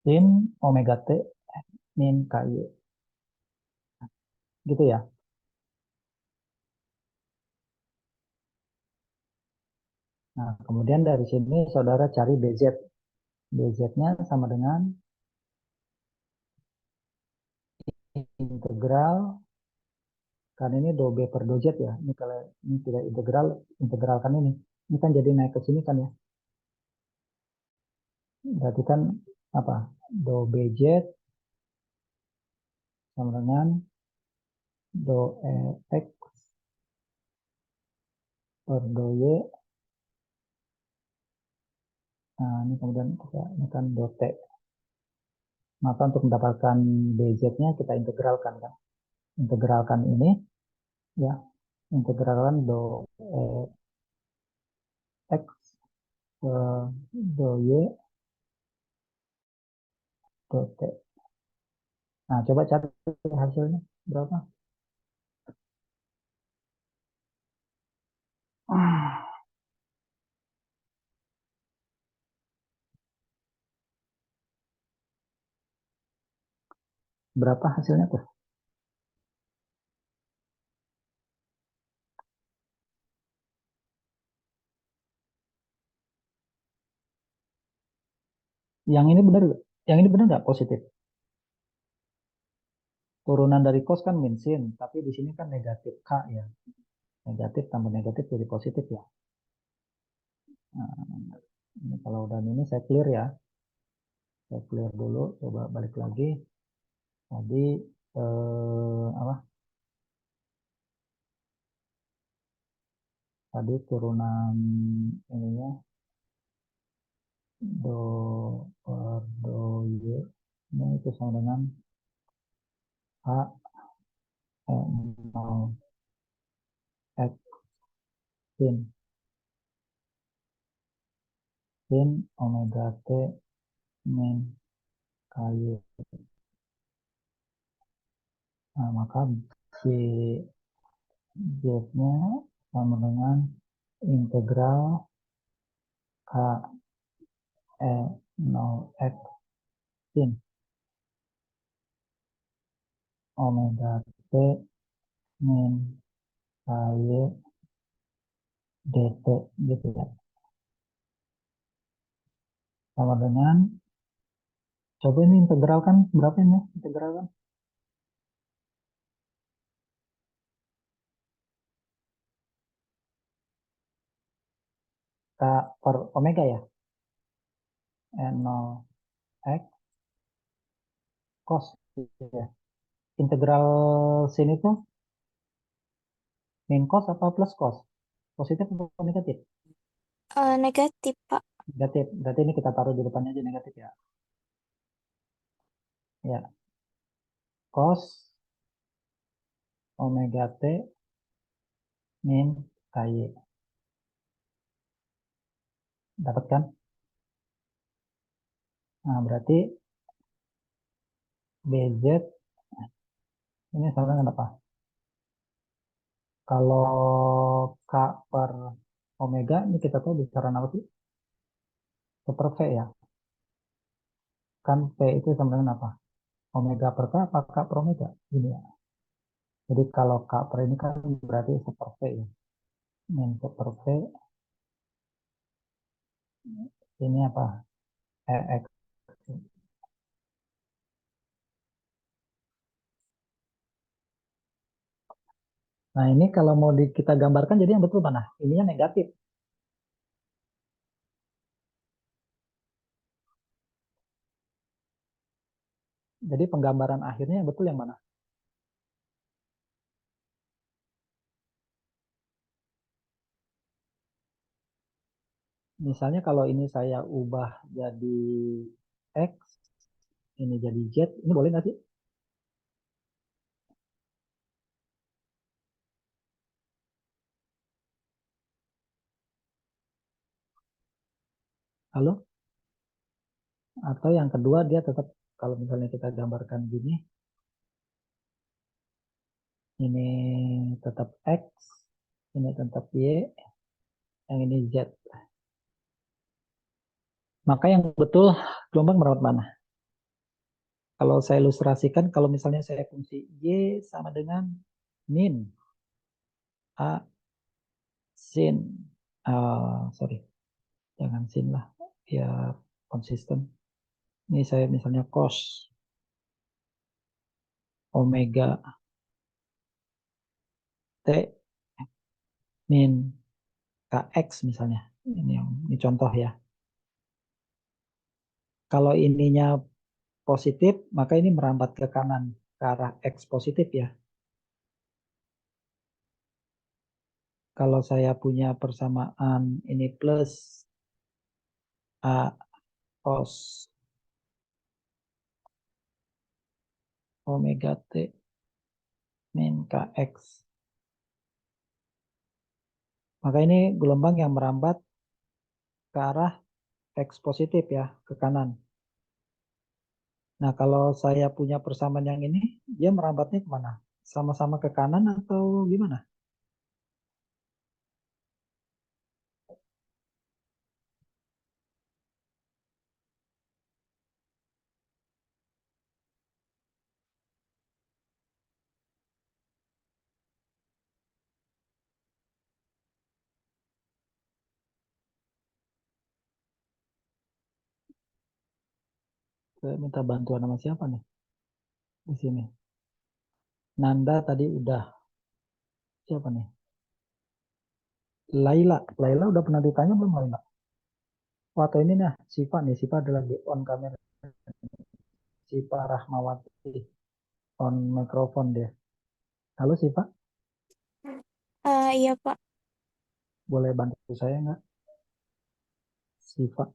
Sin omega T min KY. Gitu ya. Nah, kemudian dari sini saudara cari BZ. BZ-nya sama dengan integral, karena ini do B per do Z ya. Ini kalau ini tidak integral, integralkan ini. Ini kan jadi naik ke sini kan ya. Berarti kan apa? Do BZ sama dengan do X per do Y. Nah, ini kemudian ini kan do T. Maka untuk mendapatkan BZ-nya kita integralkan kan. Integralkan ini ya, integralkan do X per do Y do T. Nah, coba cari hasilnya berapa? Berapa hasilnya tuh? Yang ini benar nggak? Yang ini benar nggak positif? Turunan dari cos kan min sin, tapi di sini kan negatif K ya. Negatif tambah negatif jadi positif ya. Nah, ini kalau udah ini saya clear ya. Saya clear dulu, coba balik lagi. Tadi apa? Tadi turunan ininya do per do y ini itu sama dengan h 0 x sin omega t min ky. Nah, maka si z-nya sama dengan integral k 0 x sin omega t min ky dt gitu ya. Sama dengan, coba ini integral kan berapa ini integral kan? K per omega ya, 0 x cos gitu ya. Integral sin itu Min cos apa plus cos? Positif atau negatif? Negatif, Pak. Negatif. Berarti ini kita taruh di depannya aja negatif ya. Ya, cos omega T min KY. Dapat kan? Nah, berarti BZ ini sama dengan apa? Kalau K per omega, ini kita tahu bicara apa sih? Per V ya. Kan P itu sama dengan apa? Omega per K apa K per omega? Ini ya. Jadi kalau K per ini kan berarti per V ya. Min per V ini apa? EX. Nah ini kalau mau kita gambarkan jadi yang betul mana? Ininya negatif. Jadi penggambaran akhirnya yang betul yang mana? Misalnya kalau ini saya ubah jadi X, ini jadi Z, ini boleh nggak sih? Halo? Atau yang kedua dia tetap, kalau misalnya kita gambarkan gini, ini tetap X, ini tetap Y, yang ini Z. Maka yang betul gelombang merawat mana? Kalau saya ilustrasikan, kalau misalnya saya fungsi Y sama dengan min A sin, sorry, jangan sin lah, ya konsisten. Ini saya misalnya cos omega T min KX misalnya. Ini contoh ya. Kalau ininya positif, maka ini merambat ke kanan, ke arah X positif ya. Kalau saya punya persamaan ini plus A cos omega T min KX. Maka ini gelombang yang merambat ke arah X positif ya, ke kanan. Nah, kalau saya punya persamaan yang ini, dia merambatnya kemana? Sama-sama ke kanan atau gimana? Saya minta bantuan sama siapa nih di sini? Nanda tadi udah. Siapa nih? Laila. Laila udah pernah ditanya belum Laila? Oh, atau ini nih, Siva nih. Siva ada lagi on kamera. Siva Rahmawati. On mikrofon dia. Halo Siva, Iya, Pak. boleh bantu saya nggak? Siva.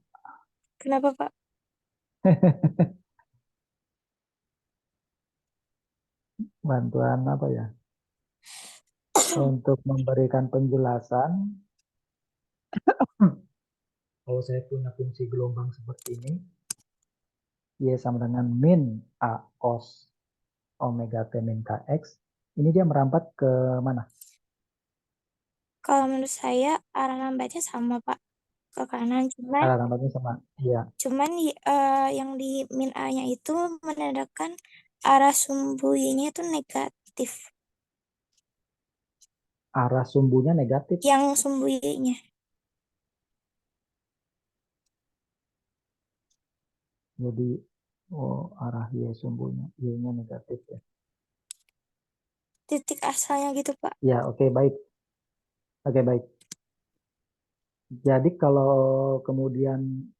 Kenapa, Pak? Bantuan apa ya? Untuk memberikan penjelasan, kalau saya punya fungsi gelombang seperti ini, Y sama dengan min A cos omega T min KX, ini dia merambat ke mana? Kalau menurut saya arah lambatnya sama, Pak, ke kanan. Cuman Arah rambatnya sama. Iya, cuman yang di min A-nya itu menandakan arah sumbu Y-nya itu negatif. arah sumbunya negatif. Yang sumbu Y-nya. Jadi, oh, arah Y sumbunya. Y-nya negatif ya. Titik asalnya gitu, Pak. Ya, oke, baik. Oke, baik. Jadi kalau kemudian,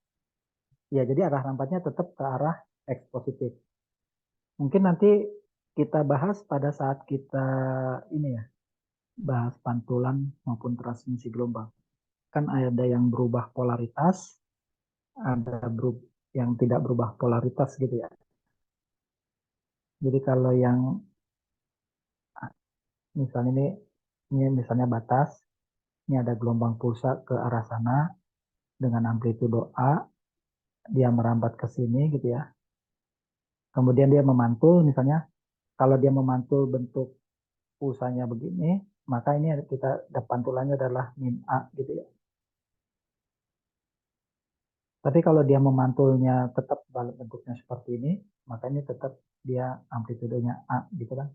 ya jadi arah rampatnya tetap ke arah X positif. Mungkin nanti kita bahas pada saat kita ini ya, bahas pantulan maupun transmisi gelombang. Kan ada yang berubah polaritas, ada yang tidak berubah polaritas gitu ya. Jadi kalau yang misalnya ini misalnya batas, ini ada gelombang pulsa ke arah sana dengan amplitudo A, dia merambat ke sini gitu ya. Kemudian dia memantul, misalnya kalau dia memantul bentuk pulsanya begini, maka ini kita pantulannya adalah min A gitu ya. Tapi kalau dia memantulnya tetap bentuknya seperti ini, maka ini tetap dia amplitudenya A gitu kan.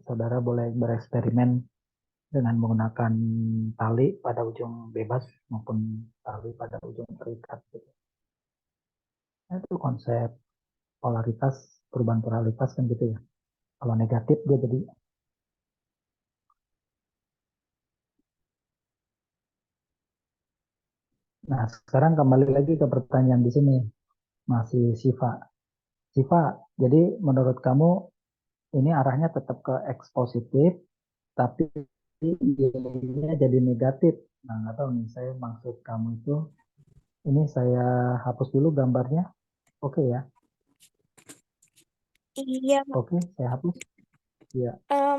Saudara boleh bereksperimen dengan menggunakan tali pada ujung bebas maupun tali pada ujung terikat gitu. Nah, itu konsep polaritas, perubahan polaritas kan gitu ya. Kalau negatif dia jadi. Nah, sekarang kembali lagi ke pertanyaan di sini. Masih Siva. Siva, jadi menurut kamu ini arahnya tetap ke X positif, tapi Y-nya jadi negatif. Nah, nggak tahu nih, saya maksud kamu itu, ini saya hapus dulu gambarnya. Oke ya, Iya, Pak. oke, saya hapus. Ya,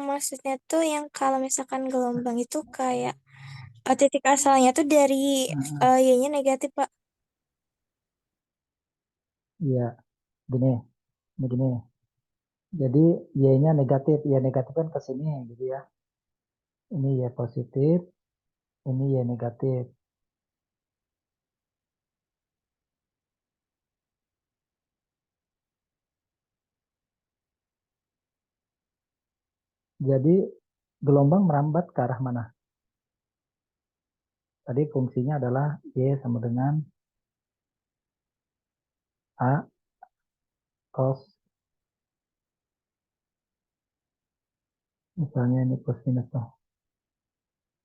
Maksudnya tuh yang kalau misalkan gelombang itu kayak titik asalnya tuh dari nah, Y-nya negatif, Pak. ya, gini, ini gini. Jadi Y-nya negatif, Y negatif kan ke sini, gitu ya. Ini Y positif, ini Y negatif. Jadi gelombang merambat ke arah mana? Tadi fungsinya adalah Y sama dengan A cos, misalnya ini plus minus tuh.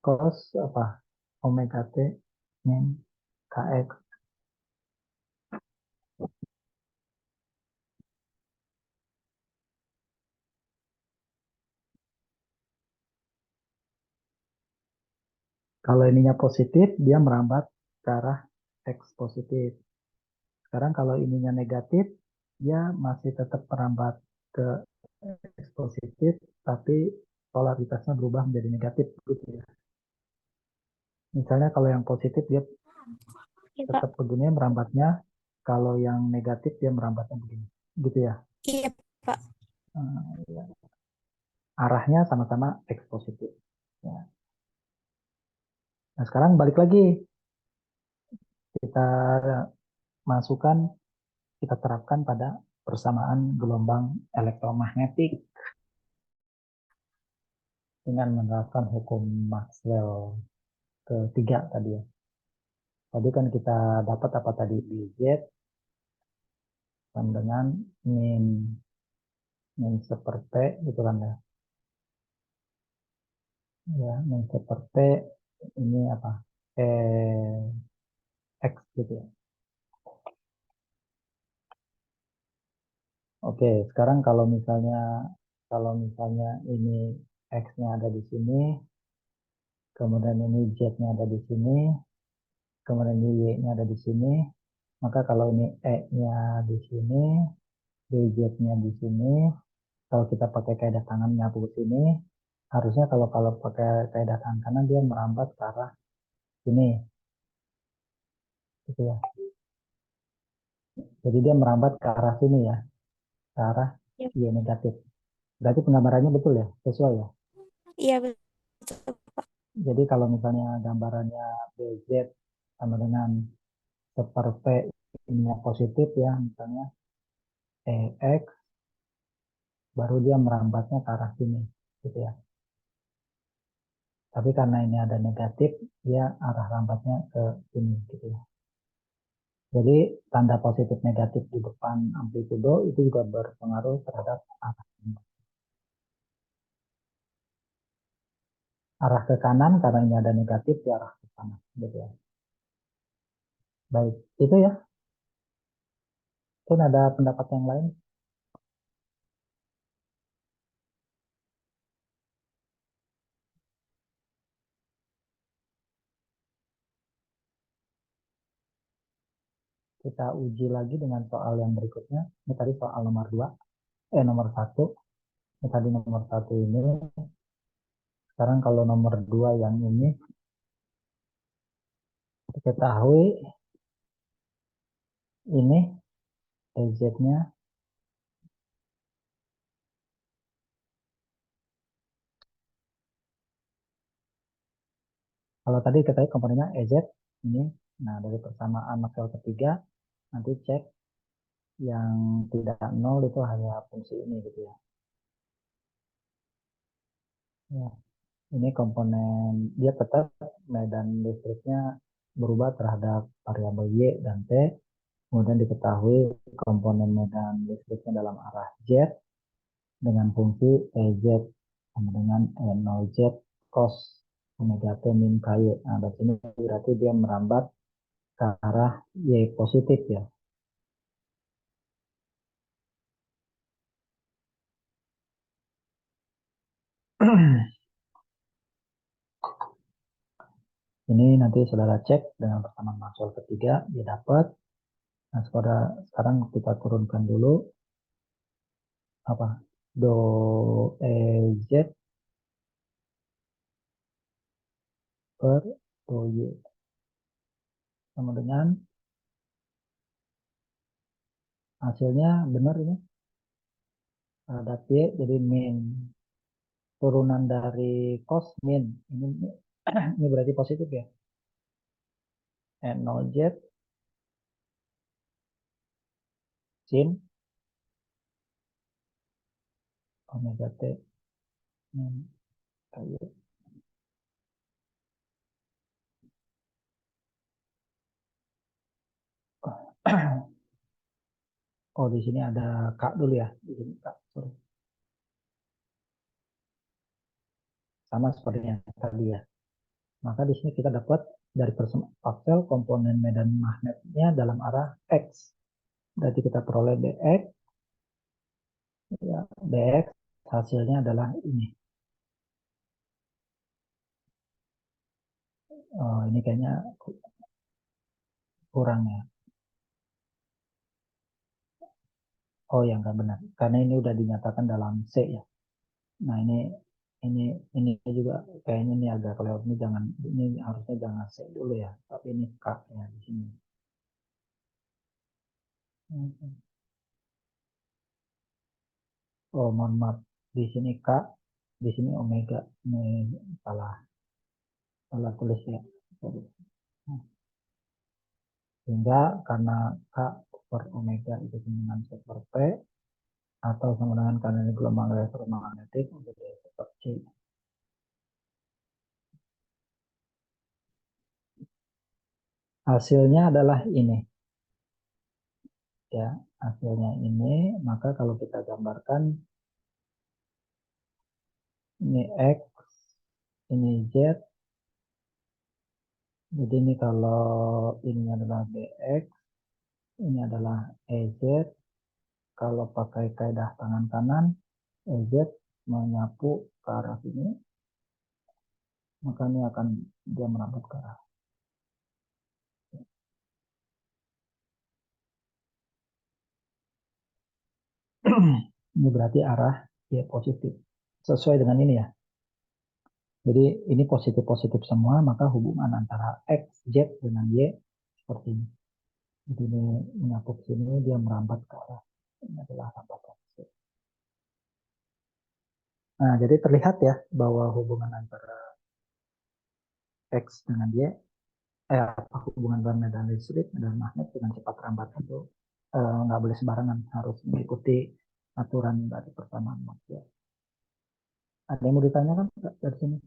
Cos apa? Omega T min KX. Kalau ininya positif, dia merambat ke arah X positif. Sekarang kalau ininya negatif, dia masih tetap merambat ke X positif, tapi polaritasnya berubah menjadi negatif. Gitu ya. Misalnya kalau yang positif dia Iya, Pak. tetap begini merambatnya, kalau yang negatif dia merambatnya begini. Gitu ya. Iya, Pak. Ya. Arahnya sama-sama X positif. Ya. Nah sekarang balik lagi, kita masukkan, kita terapkan pada persamaan gelombang elektromagnetik dengan menerapkan hukum Maxwell ketiga tadi ya. Tadi kan kita dapat apa tadi? BZ sama dengan min min seperti gitu kan ya. Ya, min seperti ini apa? X gitu ya. Oke, sekarang kalau misalnya ini X-nya ada di sini, kemudian ini Z-nya ada di sini, kemudian ini Y-nya ada di sini, maka kalau ini E-nya di sini, BZ-nya di sini, kalau kita pakai kaidah tangan nyapu ke sini, harusnya kalau kalau pakai kaidah tangan kanan dia merambat ke arah sini, gitu ya. Jadi dia merambat ke arah sini ya, ke arah Iya, Y negatif. Berarti penggambarannya betul ya, sesuai ya. iya, betul. Jadi kalau misalnya gambarannya BZ sama dengan seper P ini positif ya, misalnya EX, baru dia merambatnya ke arah sini, gitu ya. Tapi karena ini ada negatif, dia arah rambatnya ke sini, gitu ya. Jadi tanda positif negatif di depan amplitudo itu juga berpengaruh terhadap arah. Arah ke kanan karena ini ada negatif di arah ke kanan, gitu ya. Baik, itu ya. Mungkin ada pendapat yang lain. kita uji lagi dengan soal yang berikutnya. Ini tadi soal nomor 2, nomor 1. Ini tadi nomor 1 ini. Sekarang kalau nomor 2 yang ini, diketahui ini EZ-nya. Kalau tadi ketahui komponennya EZ, ini. Nah, dari persamaan maksimal ketiga, nanti cek yang tidak nol itu hanya fungsi ini gitu ya. Ya, ini komponen dia tetap medan listriknya berubah terhadap variabel Y dan T. Kemudian diketahui komponen medan listriknya dalam arah Z dengan fungsi EZ sama dengan E0Z cos omega T min KY. Nah, dari sini berarti dia merambat ke arah Y positif ya. Ini nanti saudara cek dengan persamaan Maxwell ketiga, dia dapat. Nah, sekarang kita turunkan dulu apa do EZ per do Y sama dengan hasilnya benar ini ada Y jadi min turunan dari cos min ini berarti positif ya. N0Z sin omega T min KY. Oh, di sini ada K dulu ya. Di sini K, sorry. Sama seperti yang tadi ya. Maka di sini kita dapat dari persamaan Pascal komponen medan magnetnya dalam arah X. Berarti kita peroleh dx, ya, dx hasilnya adalah ini. Oh, ini kayaknya kurang ya. Oh, yang nggak benar. Karena ini udah dinyatakan dalam C ya. Nah, ini ini juga kayaknya ini agak kelewat, ini jangan, ini harusnya jangan C dulu ya, tapi ini K ya di sini. Oh, mohon maaf. Di sini K, di sini omega. Ini salah salah tulis ya. Sehingga karena K per omega itu sama dengan C per P, atau sama dengan karena ini gelombang elektromagnetik menjadi per C. Hasilnya adalah ini ya, hasilnya ini. Maka kalau kita gambarkan ini X, ini Z, jadi ini kalau ini adalah BX, ini adalah EZ. Kalau pakai kaidah tangan kanan, EZ menyapu ke arah sini, maka ini akan dia merambat ke arah. Ini berarti arah Y positif. Sesuai dengan ini ya. Jadi ini positif-positif semua, maka hubungan antara X, Z dengan Y seperti ini. Jadi ini menyapu ke sini, dia merambat ke arah. Ini adalah rambatan. Nah, jadi terlihat ya bahwa hubungan antara X dengan Y, hubungan medan listrik dan magnet dengan cepat rambat itu nggak boleh sembarangan, harus mengikuti aturan dari persamaan Maxwell. Ada yang mau ditanyakan dari sini?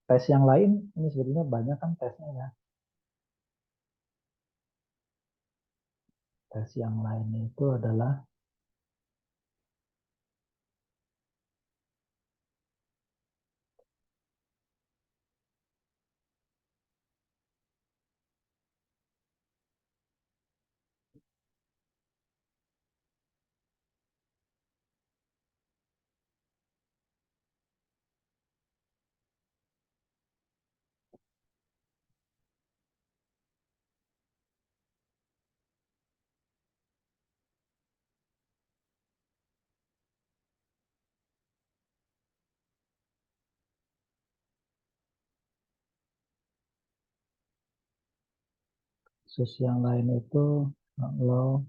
Tes yang lain ini sebetulnya banyak kan tesnya ya. Tes yang lain itu adalah Kasus yang lain itu kalau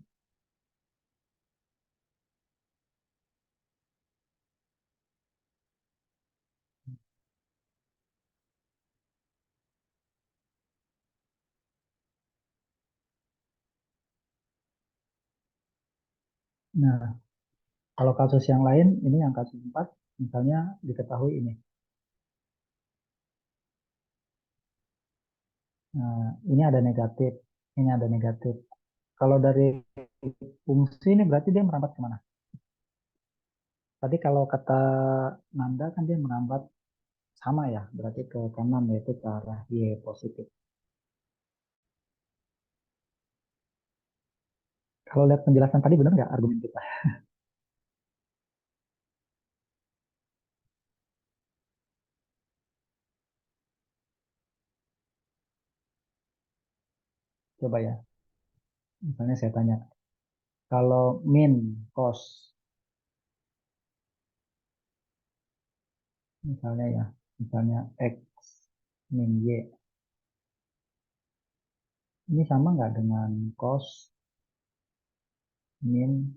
nah kalau kasus yang lain ini yang kasus 4 misalnya diketahui ini. Nah, ini ada negatif, ini ada negatif. Kalau dari fungsi ini berarti dia merambat kemana? Tadi kalau kata Nanda kan dia merambat sama ya, berarti ke kanan yaitu ke arah Y positif. Kalau lihat penjelasan tadi benar nggak argumen kita? Coba ya, misalnya saya tanya, kalau min cos, misalnya ya, misalnya X min Y, ini sama nggak dengan cos min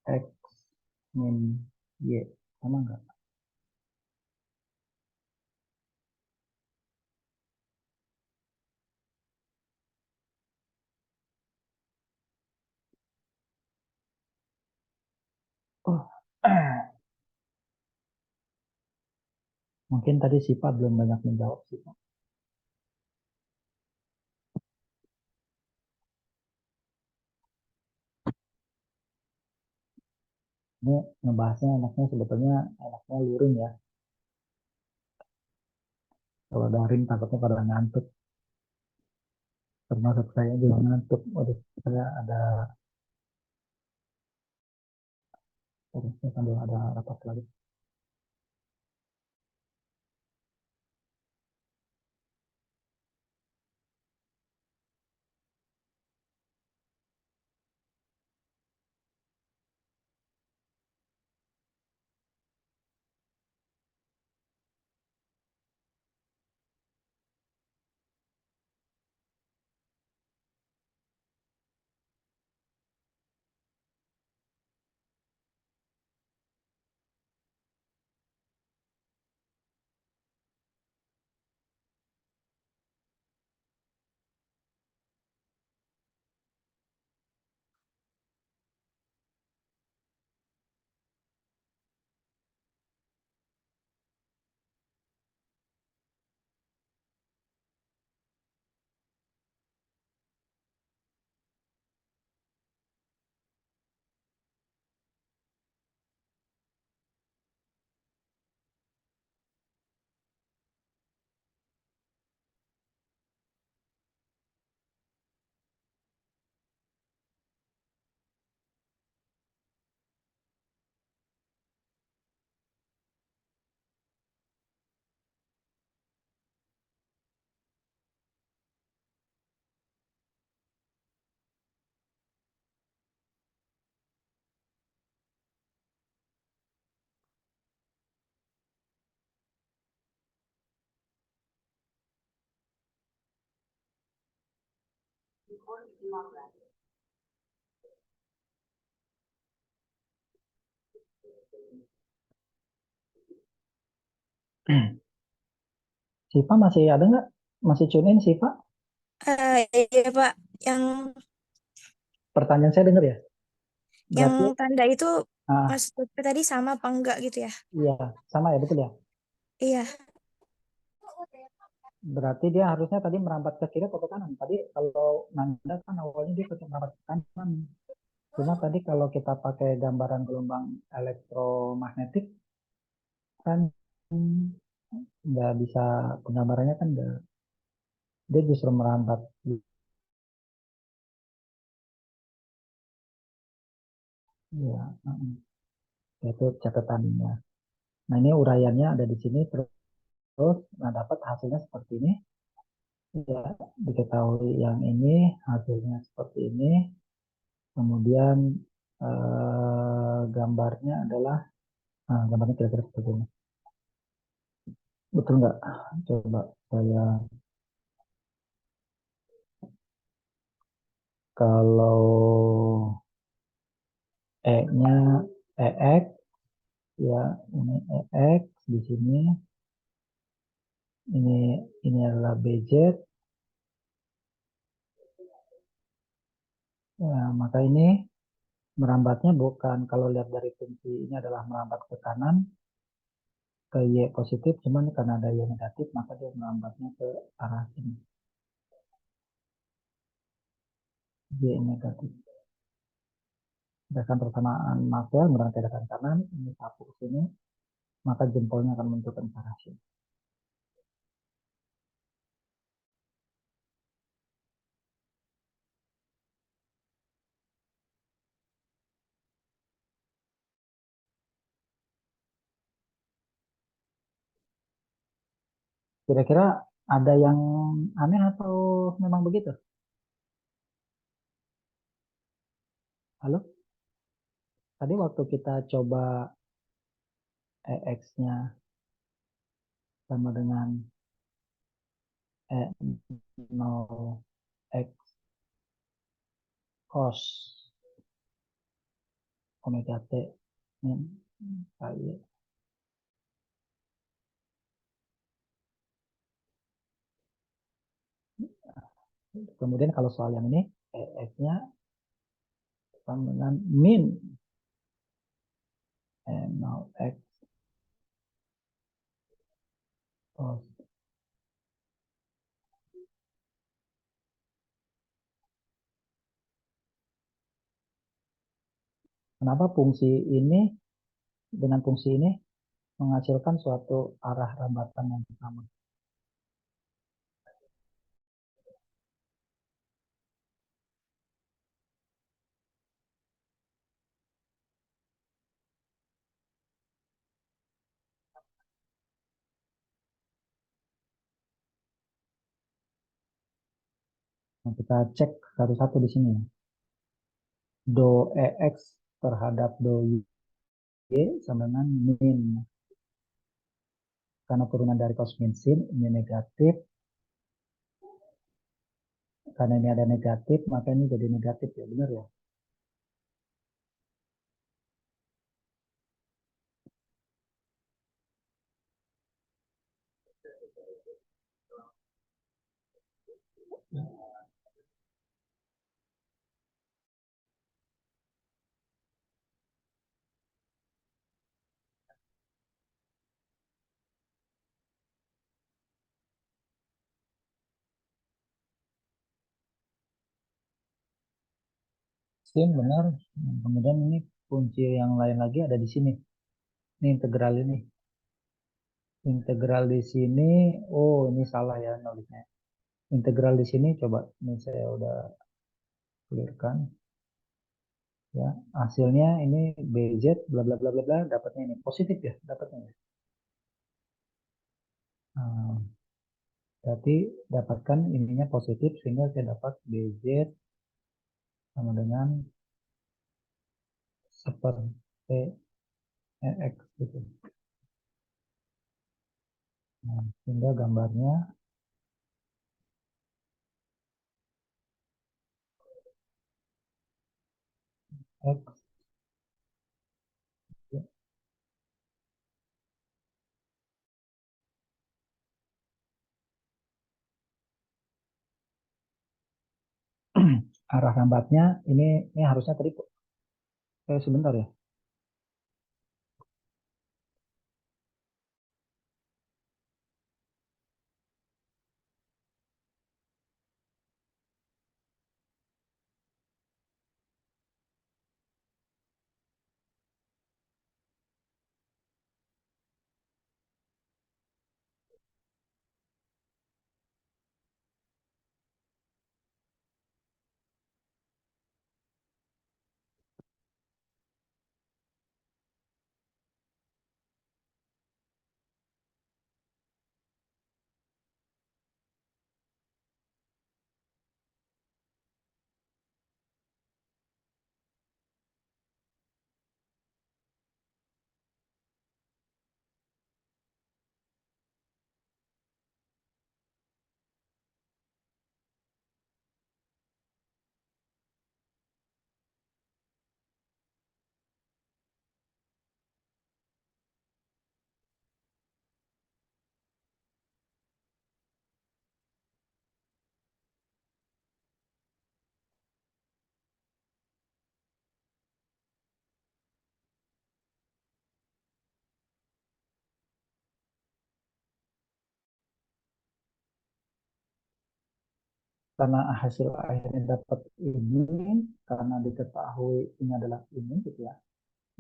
X min Y, sama nggak? Oh, mungkin tadi Sipa belum banyak menjawab sih. Ini ngebahasnya enaknya sebetulnya enaknya luring ya. Kalau daring takutnya pada ngantuk. Termasuk saya juga ngantuk. Waduh, saya harusnya sambil ada rapat lagi. Sipa masih ada nggak? Masih tune in Sipa? Iya Pak, yang Pertanyaan saya dengar ya? Berarti, tanda itu ah, maksudnya tadi sama apa enggak gitu ya? iya, sama ya, betul ya? Iya. Berarti dia harusnya tadi merambat ke kiri atau ke kanan? Tadi kalau Nanda kan awalnya dia merambat ke kanan. Cuma tadi kalau kita pakai gambaran gelombang elektromagnetik kan nggak bisa, penggambarannya kan nggak, dia justru merambat. Iya, itu catatannya. Nah ini uraiannya ada di sini terus, nah dapat hasilnya seperti ini. Ya, diketahui yang ini hasilnya seperti ini. Kemudian gambarnya adalah, nah, gambarnya kira-kira seperti ini. Betul nggak? Coba saya Kalau E-nya EX, ya ini EX di sini, ini ini adalah BZ, ya, maka ini merambatnya bukan, kalau lihat dari fungsi ini adalah merambat ke kanan, ke Y positif, cuman karena ada Y negatif, maka dia merambatnya ke arah sini, Y negatif. Berdasarkan persamaan Maxwell merantai kanan, ini sapu ke sini, maka jempolnya akan menunjukkan ke arah sini. Kira-kira ada yang aneh atau memang begitu? Halo? Tadi waktu kita coba EX-nya sama dengan E0X cos omega T min KY. Kemudian kalau soal yang ini, EX-nya sama dengan min E0X cos. Kenapa fungsi ini dengan fungsi ini menghasilkan suatu arah rambatan yang sama? Nah, kita cek satu-satu di sini. Do EX terhadap do Y sama dengan min. Karena turunan dari cos min sin, ini negatif. Karena ini ada negatif, maka ini jadi negatif ya, benar ya? Sin benar. Nah, kemudian ini kunci yang lain lagi ada di sini. Ini integral ini. Integral di sini, oh ini salah ya nulisnya. Integral di sini coba ini saya udah clearkan ya. Hasilnya ini BZ bla bla bla bla bla dapatnya ini positif ya, dapatnya. Nah, berarti dapatkan ininya positif sehingga saya dapat BZ sama dengan seperti EX gitu. Nah, sehingga gambarnya X arah rambatnya ini harusnya tadi sebentar ya. karena hasil akhirnya dapat ini, karena diketahui ini adalah ini gitu ya,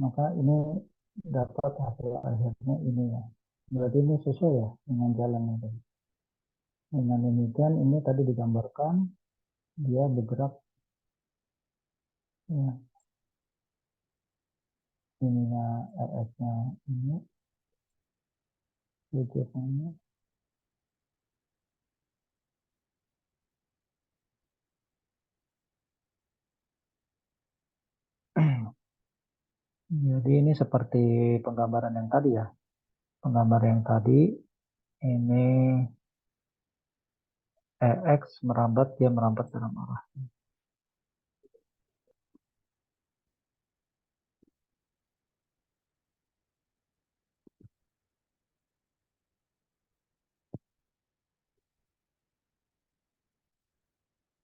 maka ini dapat hasil akhirnya ini ya. Berarti ini sesuai ya dengan jalan itu. Dengan demikian ini tadi digambarkan dia bergerak ya, ininya RS-nya ini, tujuannya. Jadi ini seperti penggambaran yang tadi ya. Penggambaran yang tadi ini EX merambat, dia merambat dalam arah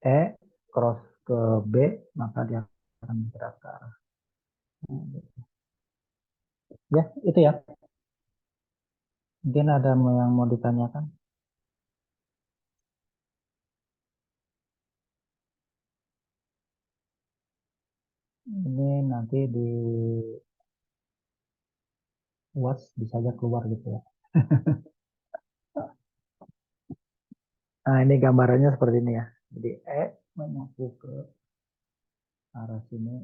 E cross ke B, maka dia akan bergerak ke arah. Ya, itu ya. Mungkin ada yang mau ditanyakan. Ini nanti di UAS bisa aja keluar gitu ya. Nah, ini gambarannya seperti ini ya. Jadi E menyatu ke arah sini,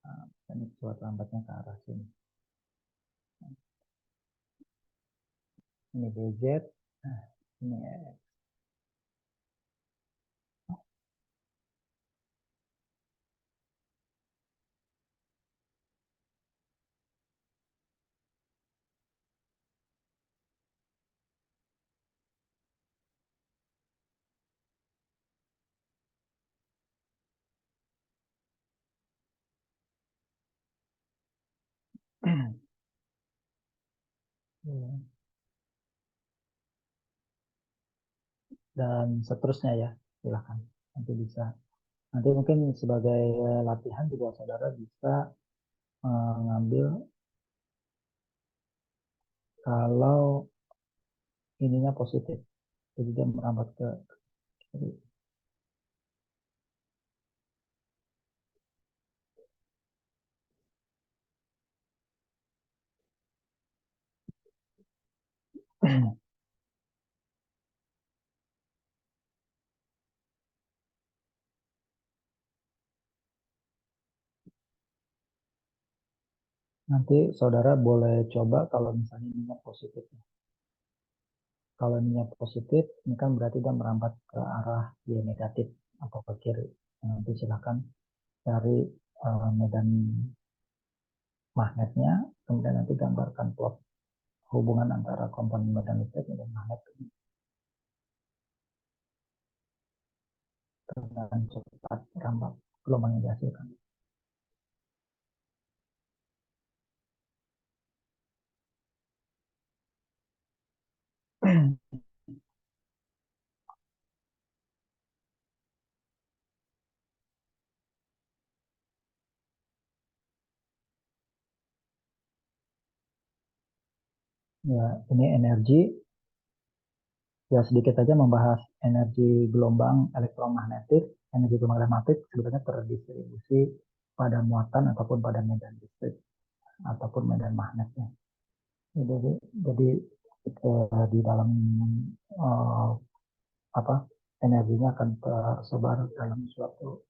nah, ini suatu lambatnya ke arah sini. Ini BZ, nah, ini E. Dan seterusnya ya, silahkan. Nanti bisa. Nanti mungkin sebagai latihan juga saudara bisa mengambil kalau ininya positif. Jadi dia merambat ke kiri. Nanti saudara boleh coba kalau misalnya ininya positif. Kalau ininya positif, ini kan berarti dia merambat ke arah Y negatif atau ke kiri. Nanti silakan cari medan magnetnya, kemudian nanti gambarkan plot hubungan antara komponen medan listrik dan magnet dengan cepat rambat gelombang yang dihasilkan. Ya, ini energi. Ya, sedikit saja membahas energi gelombang elektromagnetik. Energi gelombang elektromagnetik sebenarnya terdistribusi pada muatan ataupun pada medan listrik ataupun medan magnetnya. Jadi di dalam uh, apa energinya akan tersebar dalam suatu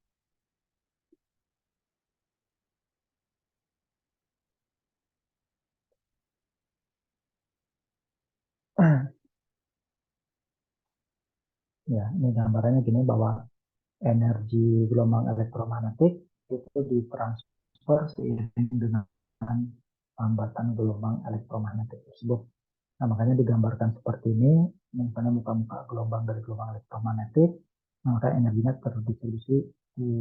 ya, ini gambarannya gini bahwa energi gelombang elektromagnetik itu ditransfer seiring dengan hambatan gelombang elektromagnetik tersebut. Nah, makanya digambarkan seperti ini, misalnya muka-muka gelombang dari gelombang elektromagnetik, maka energinya terdistribusi di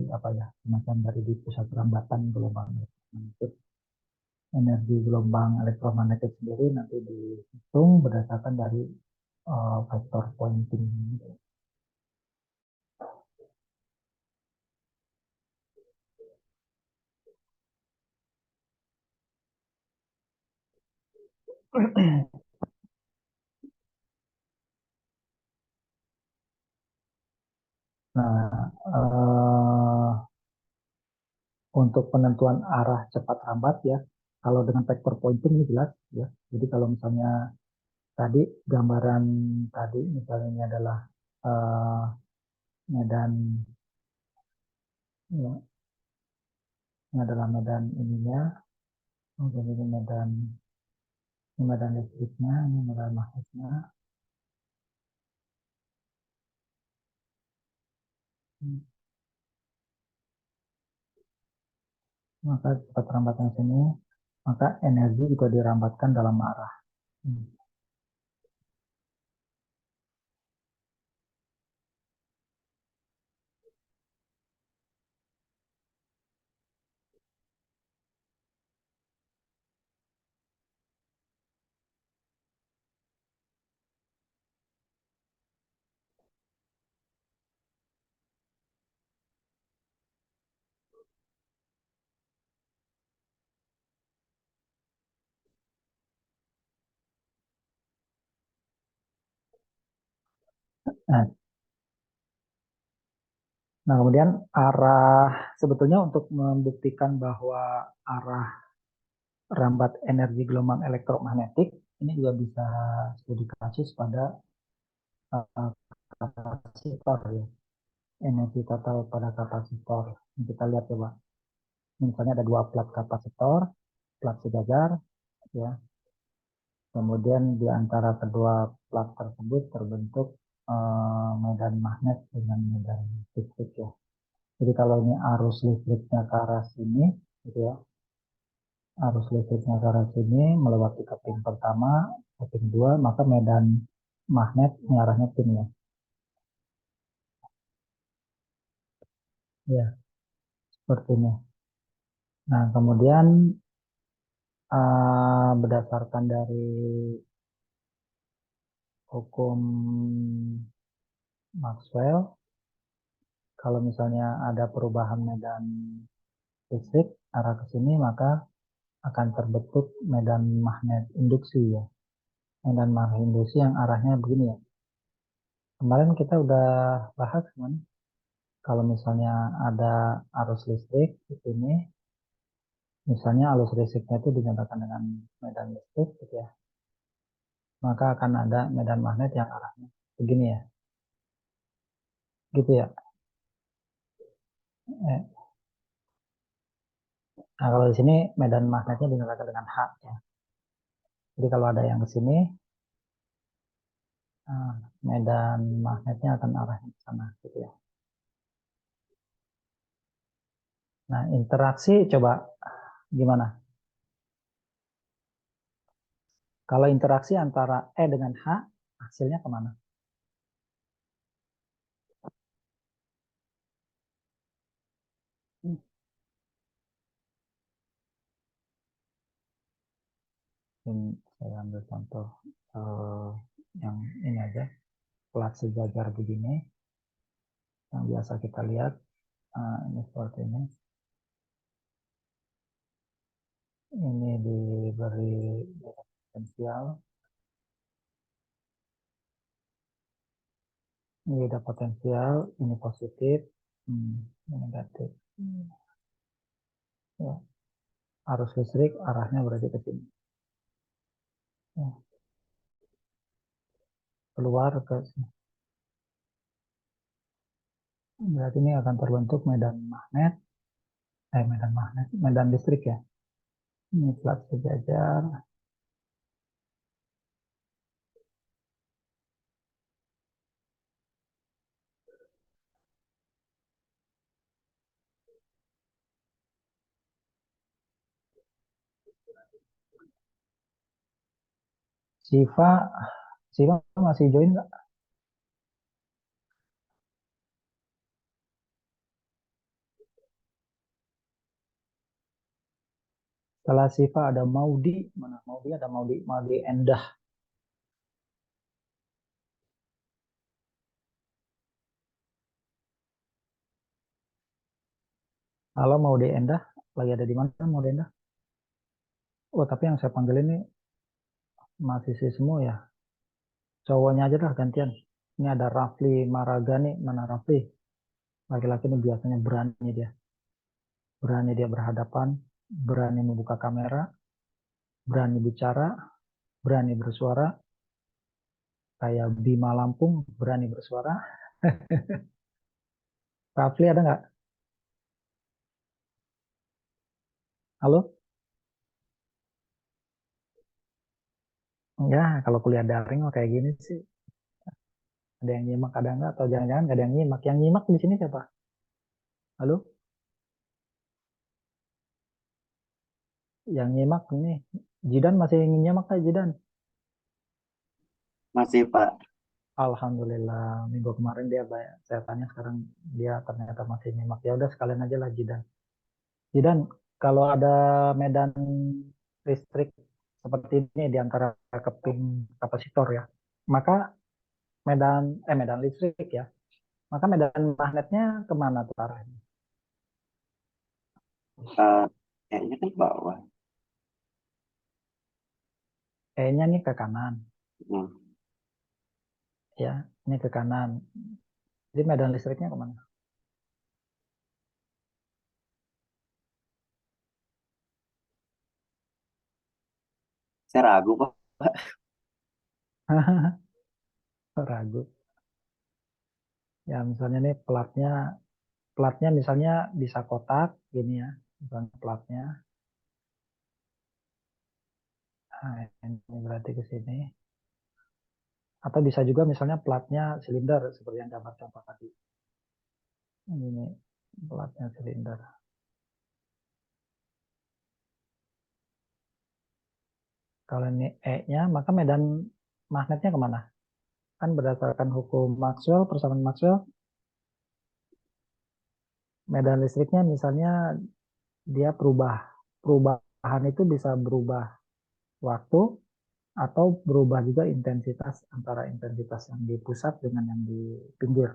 apa ya, semacam dari di pusat perlambatan gelombang elektromagnetik. Energi gelombang elektromagnetik sendiri nanti dihitung berdasarkan dari vektor pointing. Nah, untuk penentuan arah cepat lambat ya, kalau dengan vector pointing ini jelas ya. Jadi kalau misalnya tadi gambaran tadi misalnya ini adalah eh, medan ya, ini adalah medan ininya, kemudian ini medan listriknya, ini medan magnetnya. Maka cepat rambatnya sini, maka energi juga dirambatkan dalam arah. Nah, nah, kemudian sebetulnya untuk membuktikan bahwa arah rambat energi gelombang elektromagnetik ini juga bisa studi kasus pada uh, kapasitor ya, energi total pada kapasitor. Ini kita lihat coba. Misalnya ada dua plat kapasitor, plat sejajar, ya. Kemudian di antara kedua plat tersebut terbentuk medan magnet dengan medan listrik ya. Jadi kalau ini arus listriknya ke arah sini, gitu ya, arus listriknya ke arah sini melewati keping pertama, keping dua, maka medan magnet ini arahnya pin ya. Ya, seperti ini. Nah, kemudian berdasarkan dari hukum Maxwell, kalau misalnya ada perubahan medan listrik arah ke sini, maka akan terbentuk medan magnet induksi ya. Medan magnet induksi yang arahnya begini ya. Kemarin kita udah bahas kan, kalau misalnya ada arus listrik di sini, misalnya arus listriknya itu dinyatakan dengan medan listrik gitu ya, maka akan ada medan magnet yang arahnya begini ya, gitu ya. Eh, Nah, kalau di sini medan magnetnya dinyatakan dengan H ya. Jadi kalau ada yang ke sini, medan magnetnya akan arahnya ke sana gitu ya. Nah, interaksi coba gimana? Kalau interaksi antara E dengan H, hasilnya kemana? Ini saya ambil contoh yang ini aja, plat sejajar begini, yang biasa kita lihat. Ini seperti ini. Ini diberi potensial. Ini ada potensial, ini positif, ini negatif. Ya. Arus listrik arahnya berarti ke sini. Ya. Keluar ke sini. Berarti ini akan terbentuk medan listrik ya. Ini plat sejajar. Siva, Siva masih join nggak? Setelah Siva ada Maudi, mana Maudi ada Maudi Endah. Halo Maudi Endah, lagi ada di mana Maudi Endah? Oh tapi yang saya panggil ini mahasiswa semua ya. Cowoknya aja lah gantian. Ini ada Rafli Maragani, mana Rafli? Laki-laki ini biasanya berani dia berhadapan, berani membuka kamera, berani bicara, berani bersuara, kayak Bima Lampung berani bersuara. Rafli ada nggak? Halo? Enggak, kalau kuliah daring mah kayak gini sih. Ada yang nyimak, ada nggak? Atau jangan-jangan nggak ada yang nyimak. Yang nyimak di sini siapa? Halo? Yang nyimak ini. Jidan masih ingin nyimak kah Jidan? Masih Pak. Alhamdulillah, minggu kemarin dia banyak. Saya tanya sekarang dia ternyata masih nyimak. Ya udah sekalian aja lah Jidan. Jidan, kalau ada medan listrik seperti ini di antara keping kapasitor ya, maka medan listrik ya, maka medan magnetnya kemana tuh arahnya? Eh, Kayaknya kan bawah. E-nya nih ke kanan, Hmm. ya, ini ke kanan. Jadi medan listriknya kemana? Saya ragu Pak. Ragu. Ya misalnya nih platnya misalnya bisa kotak gini ya, misalnya platnya. Nah, ini berarti ke sini. Atau bisa juga misalnya platnya silinder seperti yang gambar contoh tadi. Ini platnya silinder. Kalau ini E-nya, maka medan magnetnya kemana? Kan berdasarkan hukum Maxwell, persamaan Maxwell, medan listriknya misalnya dia perubahan itu bisa berubah waktu atau berubah juga intensitas antara intensitas yang di pusat dengan yang di pinggir,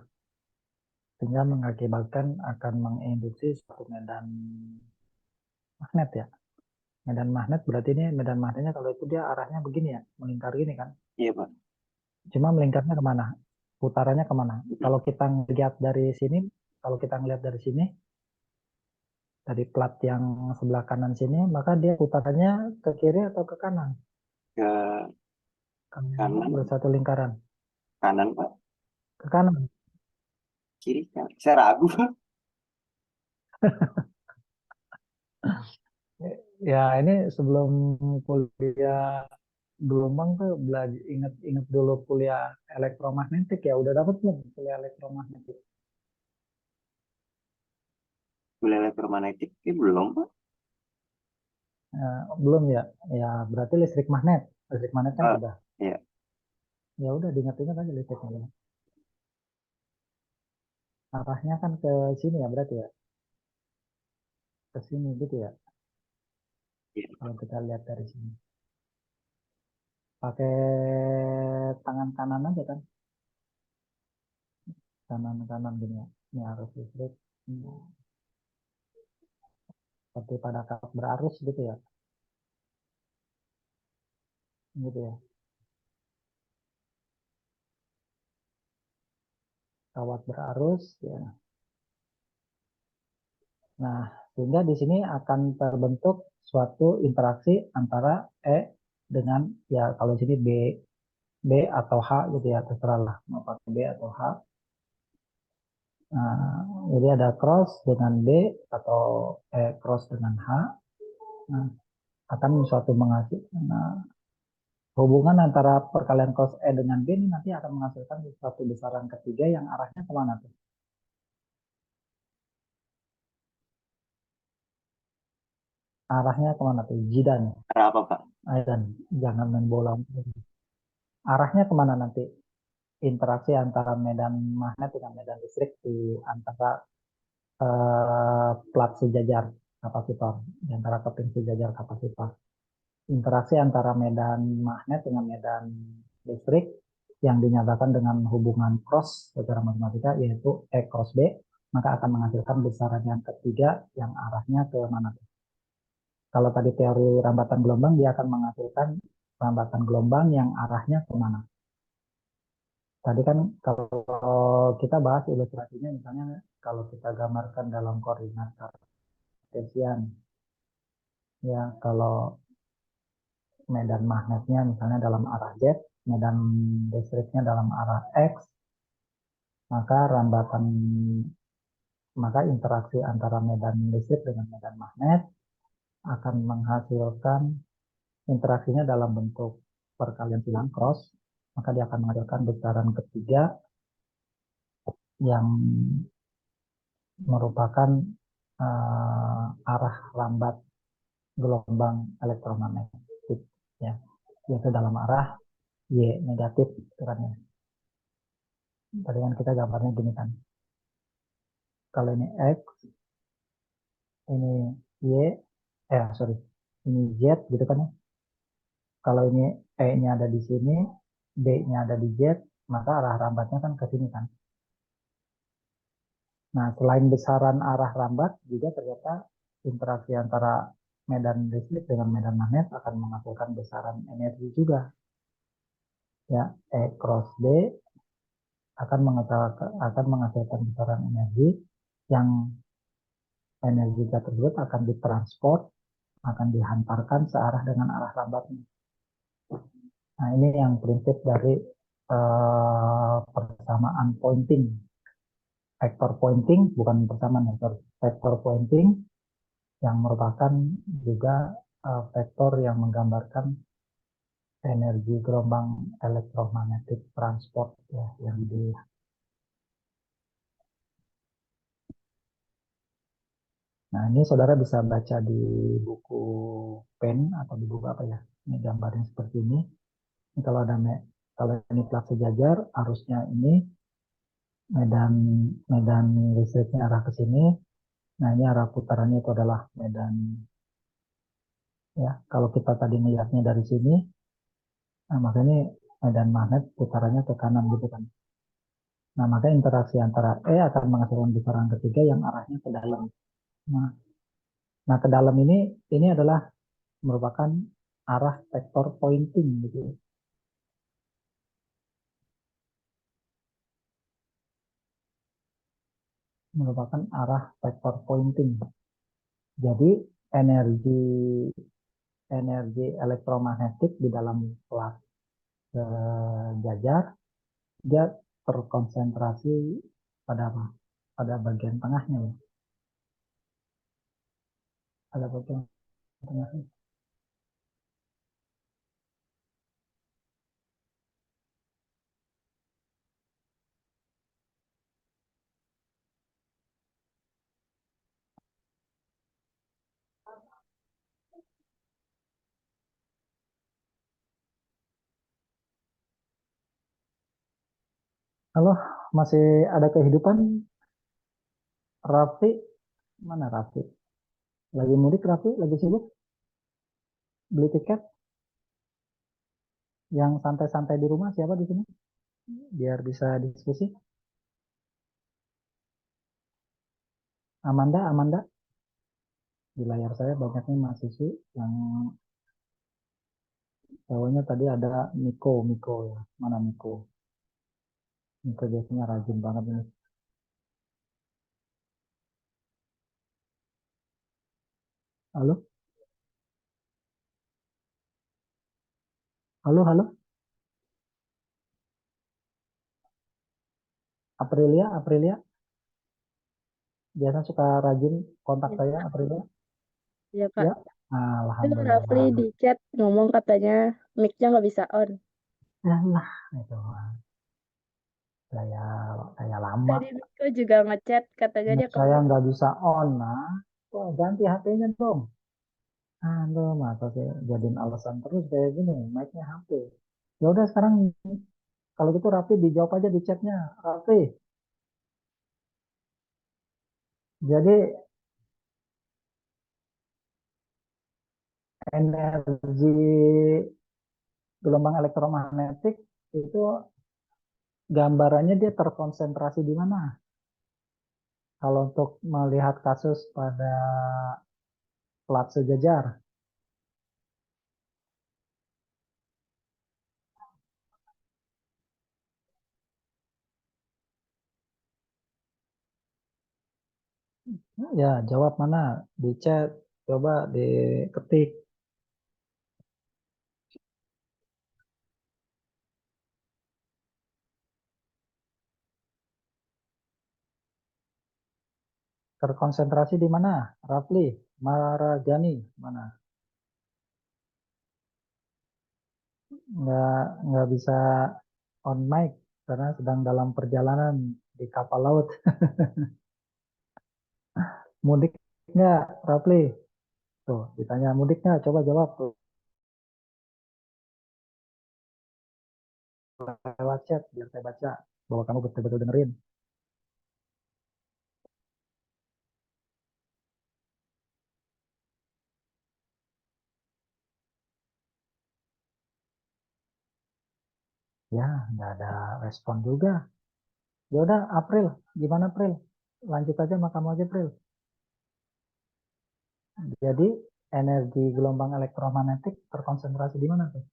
sehingga mengakibatkan akan menginduksi suatu medan magnet ya. Medan magnet berarti ini medan magnetnya kalau itu dia arahnya begini ya, melingkar gini kan. Iya Pak. Cuma melingkarnya kemana? Putarannya kemana? Kalau kita ngelihat dari sini, kalau kita ngelihat dari sini, dari plat yang sebelah kanan sini, maka dia putarannya ke kiri atau ke kanan? Ke Kanan kanan, bersatu lingkaran. kanan Pak. Ke kanan. Kiri kan. Saya ragu Pak. Ya ini sebelum kuliah gelombang tuh belajar inget dulu kuliah elektromagnetik ya. Udah dapet belum kuliah elektromagnetik? Kuliah elektromagnetik belum Pak. Belum ya. Ya berarti listrik magnet. Listrik magnet kan Eh, udah. iya. Ya udah diingat-ingat aja listrik magnet. Arahnya kan ke sini ya berarti ya. Ke sini gitu ya. Iya. Kalau kita lihat dari sini. Pakai tangan kanan aja kan. Kanan-kanan gini ya. Ini arus listrik. Seperti pada kawat berarus gitu ya. Gitu ya. Kawat berarus ya. Nah, sehingga di sini akan terbentuk suatu interaksi antara E dengan ya kalau di sini B atau H gitu ya, terserah lah mau pakai B atau H. Nah, jadi ada cross dengan B atau cross dengan H. Nah, akan suatu menghasilkan hubungan antara perkalian cross E dengan B ini nanti akan menghasilkan suatu besaran ketiga yang arahnya kemana tuh? Arahnya kemana tuh? Jidan. Arah apa Pak? Aidan, jangan main bola. Arahnya kemana nanti? Interaksi antara medan magnet dengan medan listrik di antara plat sejajar kapasitor, di antara keping sejajar kapasitor. Interaksi antara medan magnet dengan medan listrik yang dinyatakan dengan hubungan cross secara matematika yaitu E cross B, maka akan menghasilkan besaran yang ketiga yang arahnya ke mana? Kalau tadi teori rambatan gelombang, dia akan menghasilkan rambatan gelombang yang arahnya ke mana? Tadi kan kalau kita bahas ilustrasinya, misalnya kalau kita gambarkan dalam koordinat kartesian, ya kalau medan magnetnya misalnya dalam arah Z, medan listriknya dalam arah X, maka maka interaksi antara medan listrik dengan medan magnet akan menghasilkan interaksinya dalam bentuk perkalian silang cross, maka dia akan menghasilkan besaran ketiga yang merupakan arah lambat gelombang elektromagnetik, ya, yaitu dalam arah Y negatif, kan ya. Tadi kan kita gambarnya gini kan, kalau ini X, ini Y, sorry, ini Z gitu kan ya. Kalau ini E-nya ada di sini, B-nya ada di Z, maka arah lambatnya kan ke sini kan. Nah, selain besaran arah lambat, juga ternyata interaksi antara medan listrik dengan medan magnet akan menghasilkan besaran energi juga. Ya, E cross B akan menghasilkan besaran energi yang energi tersebut akan ditransport, akan dihantarkan searah dengan arah lambatnya. Nah, ini yang prinsip dari persamaan pointing. Vector pointing, bukan persamaan, vector pointing yang merupakan juga vektor yang menggambarkan energi gelombang elektromagnetik transport, ya, yang di. Nah, ini saudara bisa baca di buku pen atau di buku apa ya. Ini gambarnya seperti ini. Ini kalau ini plat sejajar, arusnya ini medan medan listriknya arah ke sini. Nah, ini arah putarannya itu adalah medan, ya. Kalau kita tadi melihatnya dari sini, nah, maka ini medan magnet putarannya ke kanan gitu kan. Nah, maka interaksi antara E akan menghasilkan besaran ketiga yang arahnya ke dalam. Nah, ke dalam ini adalah merupakan arah vektor pointing gitu. Merupakan arah vektor pointing. Jadi energi energi elektromagnetik di dalam kelas jajar dia terkonsentrasi pada apa? Pada bagian tengahnya, ya. Pada bagian tengahnya. Halo, masih ada kehidupan? Raffi, mana Raffi? Lagi mudik Raffi? Lagi sibuk? Beli tiket? Yang santai-santai di rumah siapa di sini? Biar bisa diskusi. Amanda, di layar saya banyaknya mahasiswi yang cowoknya tadi ada Miko ya. Mana Miko? Miko biasanya rajin banget ini. Halo? Halo? Aprilia, biasa suka rajin kontak Ya, saya, Pak. Aprilia. Ya, Pak. Ya, Itu Rafli alhamdulillah. di chat ngomong katanya mic-nya nggak bisa on. Yalah, itu saya saya lama. Tadi Miko juga ngechat katanya Mic dia saya keburu. nggak bisa on, nah. Wah, ganti HP-nya dong. Aduh, masa sih jadiin alasan terus kayak gini, mic-nya HP. Ya udah sekarang kalau gitu Raffi dijawab aja di chatnya. Raffi, jadi energi gelombang elektromagnetik itu gambarannya dia terkonsentrasi di mana? Kalau untuk melihat kasus pada plat sejajar, Ya, jawab mana? Di chat, coba diketik. Terkonsentrasi di mana? Rafli, Maragani, mana? Nggak bisa on mic karena sedang dalam perjalanan di kapal laut. Mudik nggak, Rafli? Tuh, ditanya mudik nggak? Coba jawab tuh lewat chat biar saya baca bahwa kamu betul-betul dengerin. Ya, nggak ada respon juga. Ya udah, April, gimana April? Lanjut aja sama kamu aja, April. Jadi energi gelombang elektromagnetik terkonsentrasi di mana tuh?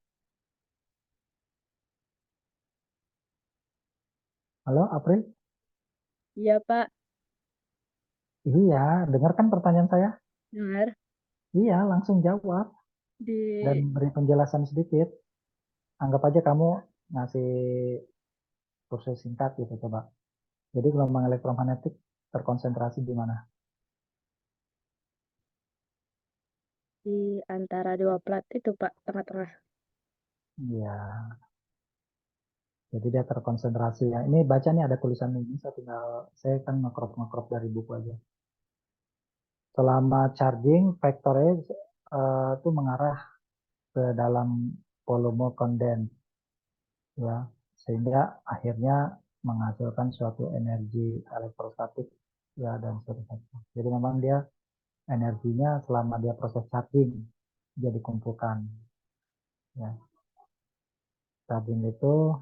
Halo, April? Iya, Pak. Iya, dengarkan pertanyaan saya? Dengar Iya, langsung jawab dan di beri penjelasan sedikit. Anggap aja kamu ngasih kursus singkat gitu, coba. Jadi gelombang elektromagnetik terkonsentrasi di mana? di antara dua plat itu, Pak, tengah-tengah. Iya, jadi dia terkonsentrasi ya. Ini baca nih ada tulisan ini, saya kan ngekrop dari buku aja. Selama charging, vektornya itu mengarah ke dalam volume kondens, ya, sehingga akhirnya menghasilkan suatu energi elektrostatik, ya, dan seterusnya. Jadi memang dia energinya selama dia proses charging dia dikumpulkan, ya. Charging itu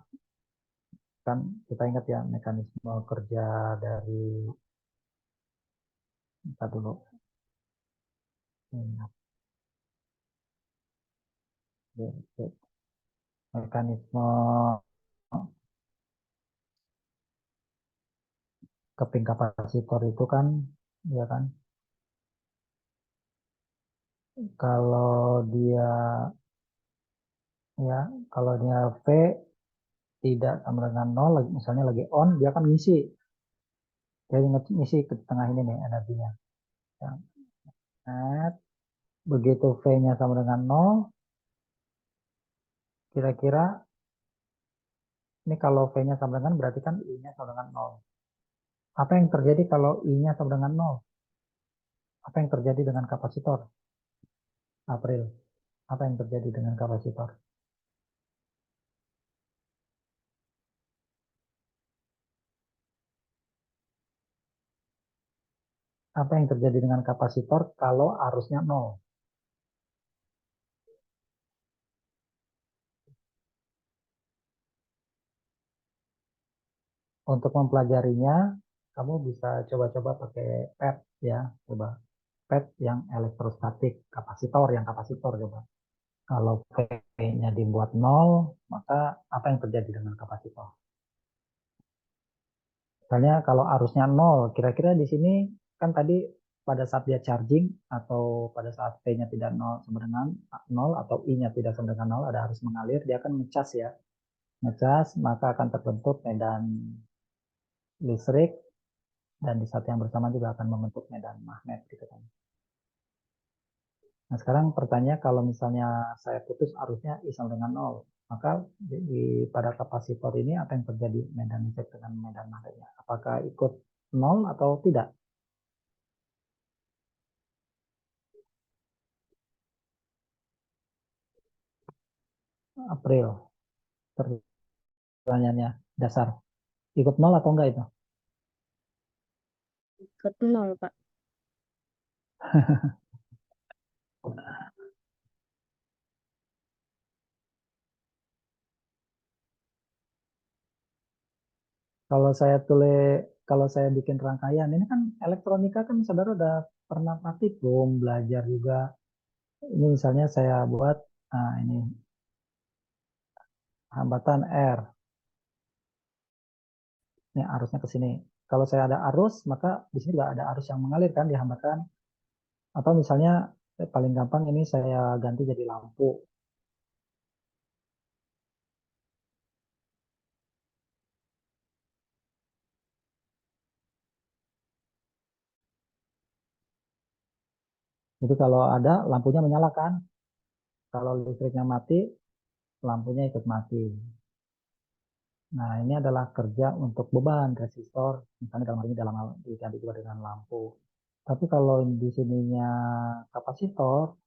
kan kita ingat ya mekanisme kerja dari, kita dulu, mekanisme keping kapasitor itu kan, ya kan, kalau dia, ya, kalau dia V tidak sama dengan nol, misalnya lagi on, dia akan ngisi, dia ngisi ke tengah ini nih energinya, ya. Nah, begitu V-nya sama dengan nol, kira-kira ini kalau V-nya sama dengan berarti kan I-nya sama dengan nol. Apa yang terjadi kalau I-nya sama dengan nol? Apa yang terjadi dengan kapasitor? April, apa yang terjadi dengan kapasitor? Apa yang terjadi dengan kapasitor kalau arusnya nol? Untuk mempelajarinya, kamu bisa coba-coba pakai pet, ya, coba pet yang elektrostatik, kapasitor coba. Kalau V-nya dibuat nol, maka apa yang terjadi dengan kapasitor? Misalnya kalau arusnya nol, kira-kira di sini kan tadi pada saat dia charging atau pada saat V-nya tidak nol sama dengan nol atau I-nya tidak sama dengan nol, ada arus mengalir, dia akan ngecas ya. Ngecas, maka akan terbentuk medan listrik dan di saat yang bersamaan juga akan membentuk medan magnet gitu kan. Nah, sekarang pertanyaan kalau misalnya saya putus arusnya I sama dengan nol, maka pada kapasitor ini apa yang terjadi medan listrik dengan medan magnetnya? Apakah ikut nol atau tidak? April, pertanyaannya dasar. Ikut nol atau enggak itu? Ikut nol, Pak. Kalau saya bikin rangkaian, ini kan elektronika kan saudara udah pernah praktik belum, belajar juga. Ini misalnya saya buat, nah ini hambatan R. Ini arusnya ke sini. kalau saya ada arus, maka di sini juga ada arus yang mengalir kan di hambatan. Atau misalnya paling gampang ini saya ganti jadi lampu. Jadi kalau ada lampunya menyala kan, kalau listriknya mati, lampunya ikut mati. Nah, ini adalah kerja untuk beban resistor, misalnya dalam hal ini dalam diganti juga dengan lampu. Tapi kalau di sininya kapasitor,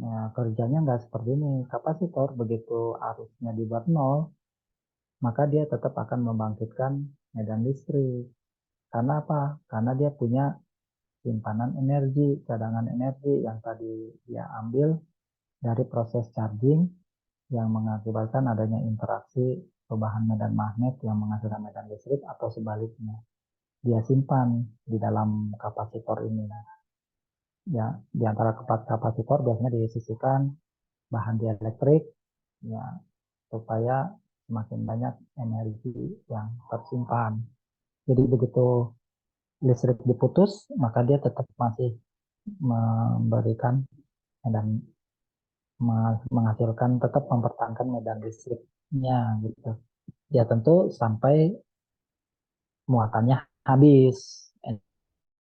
nah kerjanya nggak seperti ini. Kapasitor begitu arusnya dibuat nol, maka dia tetap akan membangkitkan medan listrik. Karena apa? Karena dia punya simpanan energi, cadangan energi yang tadi dia ambil dari proses charging yang mengakibatkan adanya interaksi perubahan medan magnet yang menghasilkan medan listrik atau sebaliknya. Dia simpan di dalam kapasitor ini. Ya, di antara kapasitor biasanya disisihkan bahan dieelektrik ya supaya semakin banyak energi yang tersimpan. Jadi begitu listrik diputus, maka dia tetap masih memberikan medan menghasilkan tetap mempertahankan medan listriknya gitu. Ya tentu sampai muatannya habis,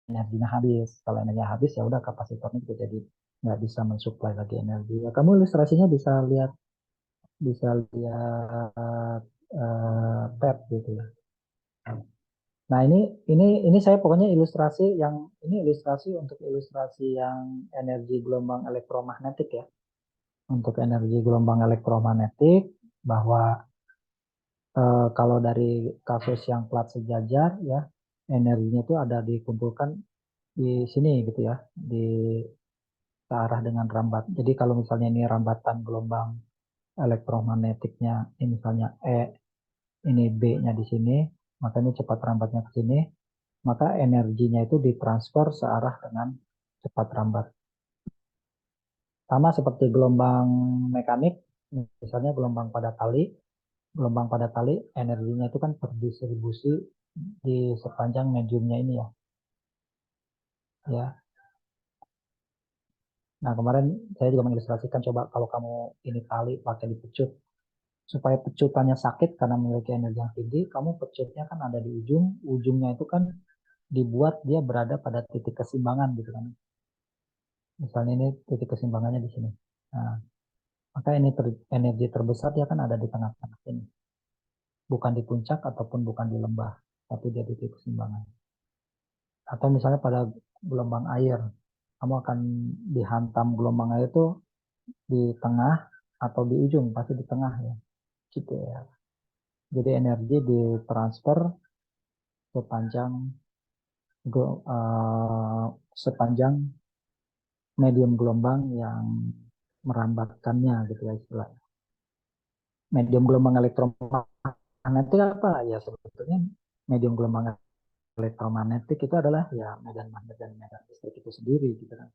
energinya habis. Kalau energinya habis ya udah kapasitornya juga jadi nggak bisa mensuplai lagi energi. Ya, kamu ilustrasinya bisa lihat pet gitu ya. Nah ini saya pokoknya ini ilustrasi untuk ilustrasi yang energi gelombang elektromagnetik ya. Untuk energi gelombang elektromagnetik bahwa kalau dari kasus yang plat sejajar ya energinya itu ada dikumpulkan di sini gitu ya di searah dengan rambat. Jadi kalau misalnya ini rambatan gelombang elektromagnetiknya ini misalnya E, ini B-nya di sini, maka ini cepat rambatnya ke sini, maka energinya itu ditransfer searah dengan cepat rambat. Sama seperti gelombang mekanik, misalnya gelombang pada tali energinya itu kan terdistribusi di sepanjang mediumnya ini ya. Ya. Nah, kemarin saya juga mengilustrasikan coba kalau kamu ini tali pakai dipecut supaya pecutannya sakit karena memiliki energi yang tinggi, kamu pecutnya kan ada di ujungnya itu kan dibuat dia berada pada titik keseimbangan gitu kan. Misalnya ini titik keseimbangannya di sini. Nah, maka energi terbesar dia kan ada di tengah-tengah ini. Bukan di puncak ataupun bukan di lembah, tapi dia di titik keseimbangan. Atau misalnya pada gelombang air, kamu akan dihantam gelombang air itu di tengah atau di ujung, pasti di tengah ya. Gitu ya. Jadi energi ditransfer sepanjang sepanjang medium gelombang yang merambatkannya gitu ya istilahnya. Medium gelombang elektromagnetik apa? Ya sebetulnya medium gelombang elektromagnetik itu adalah ya medan magnet dan medan listrik itu sendiri gitu kan.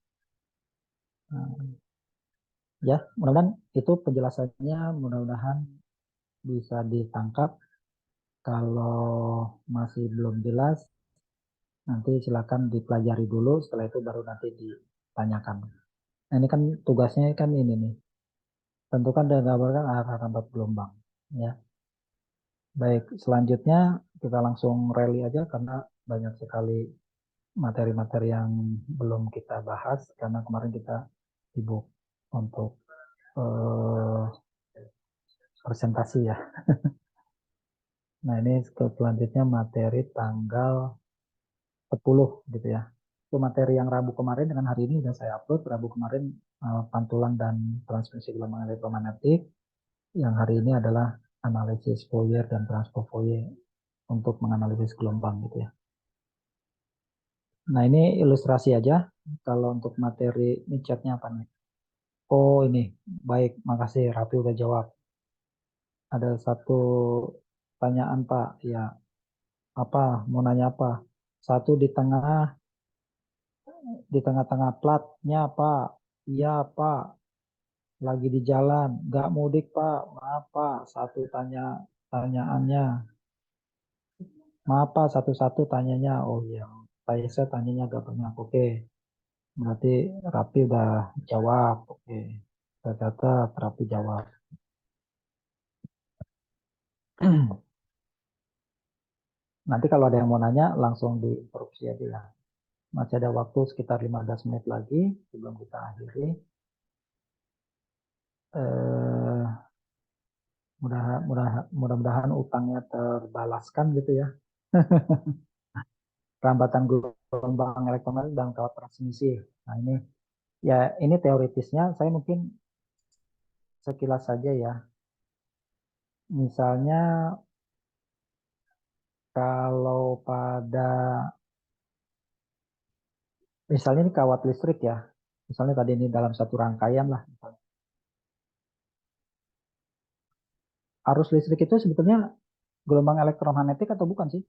Ya, mudah-mudahan itu penjelasannya mudah-mudahan bisa ditangkap. Kalau masih belum jelas, nanti silakan dipelajari dulu, setelah itu baru nanti ditanyakan. Nah, ini kan tugasnya kan ini nih. Tentukan dan gambarkan arah rambat gelombang. Ya, baik. Selanjutnya kita langsung rally aja karena banyak sekali materi-materi yang belum kita bahas karena kemarin kita sibuk untuk eh, presentasi ya. Nah, ini selanjutnya materi tanggal 10 gitu ya. Itu materi yang Rabu kemarin dengan hari ini sudah saya upload. Rabu kemarin pantulan dan transmisi gelombang elektromagnetik. Yang hari ini adalah analisis Fourier dan transfer Fourier untuk menganalisis gelombang gitu ya. Nah, ini ilustrasi aja. Kalau untuk materi ini chatnya apa nih? Oh, ini. Baik, makasih. Raffi udah jawab. Ada satu pertanyaan, Pak. Ya, apa? Mau nanya apa? Satu di tengah-tengah platnya, Pak. Iya, Pak. Lagi di jalan. Nggak mudik, Pak. Maaf, Pak. Satu pertanyaannya. Maaf Pak, satu-satu tanyanya. Oh iya, saya tanyanya agak banyak. Oke, berarti Rapi udah jawab. Oke, saya catat Rapi jawab. Nanti kalau ada yang mau nanya, langsung diinterupsi aja ya. Masih ada waktu sekitar 15 menit lagi sebelum kita akhiri. Eh, mudah-mudahan utangnya terbalaskan gitu ya. Rambatan gelombang elektromagnetik dan kawat transmisi. Nah ini teoritisnya saya mungkin sekilas saja ya. Misalnya kalau misalnya ini kawat listrik ya. Misalnya tadi ini dalam satu rangkaian lah. Arus listrik itu sebetulnya gelombang elektromagnetik atau bukan sih?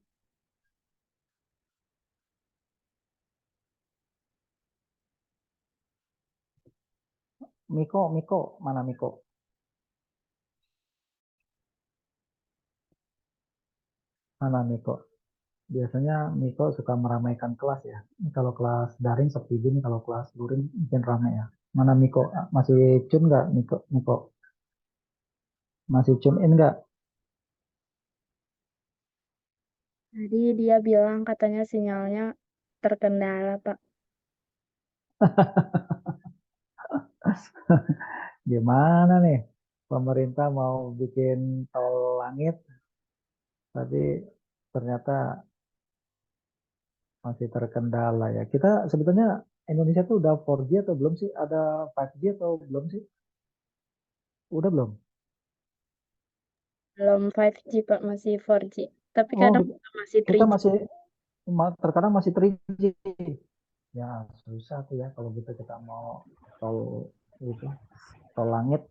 Miko, mana Miko? Mana Miko? Biasanya Miko suka meramaikan kelas ya. Ini kalau kelas daring sepi gini, kalau kelas luring mungkin ramai ya. Mana Miko? Masih tune nggak Miko? Miko? Masih tune in nggak? Jadi dia bilang katanya sinyalnya terkendala, Pak. Gimana nih? Pemerintah mau bikin tol langit, tapi ternyata masih terkendala ya. Kita sebetulnya Indonesia tuh udah 4G atau belum sih? Ada 5G atau belum sih? Udah belum? Belum 5G, Pak, masih 4G. Tapi Oh, kadang masih kita 3G. masih terkadang masih 3G. Ya susah tuh ya kalau kita mau tol itu, tol langit,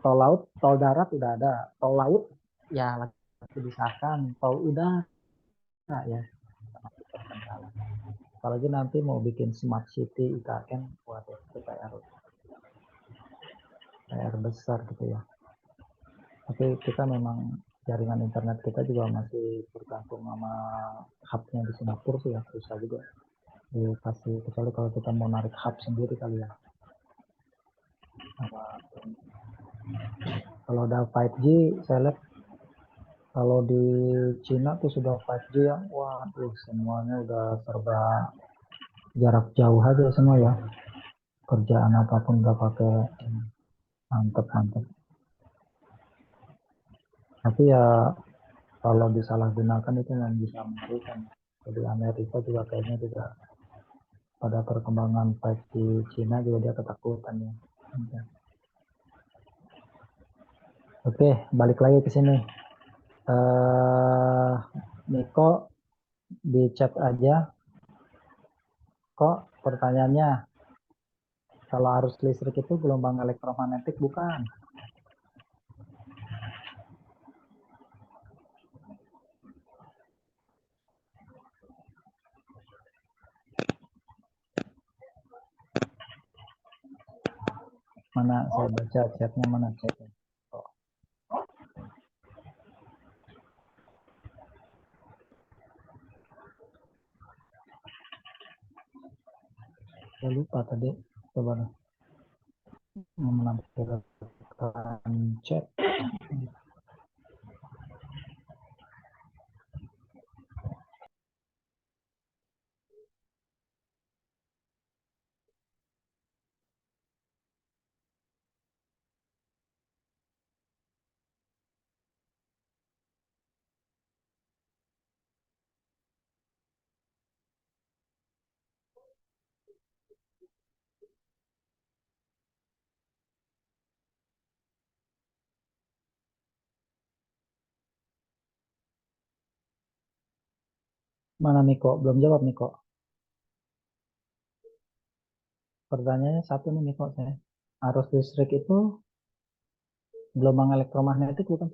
tol laut, tol darat udah ada, tol laut ya lagi disahkan, tol udara ya. Apalagi nanti mau bikin smart city IKN, waduh itu PR besar gitu ya. Tapi kita memang jaringan internet kita juga masih bergantung sama hubnya di Singapura sih ya, susah juga dikasih, kecuali kalau kita mau narik hub sendiri kali ya. Kalau udah 5G saya lihat kalau di Cina tuh sudah 5G ya, waduh semuanya udah serba jarak jauh aja semua ya, kerjaan apapun udah pakai, mantep mantep. Tapi ya kalau disalahgunakan itu yang bisa mengerikan. Jadi Amerika juga kayaknya juga pada perkembangan 5G Cina juga dia ketakutan ya. Oke, balik lagi ke sini. Niko di chat aja. Kok pertanyaannya, kalau arus listrik itu gelombang elektromagnetik bukan? Mana saya baca chatnya, mana chatnya? Oh, saya lupa tadi. Coba deh. Menampilkan chat. Mana Miko? Belum jawab Miko. Pertanyaannya satu nih Miko saya. Arus listrik itu gelombang elektromagnetik bukan?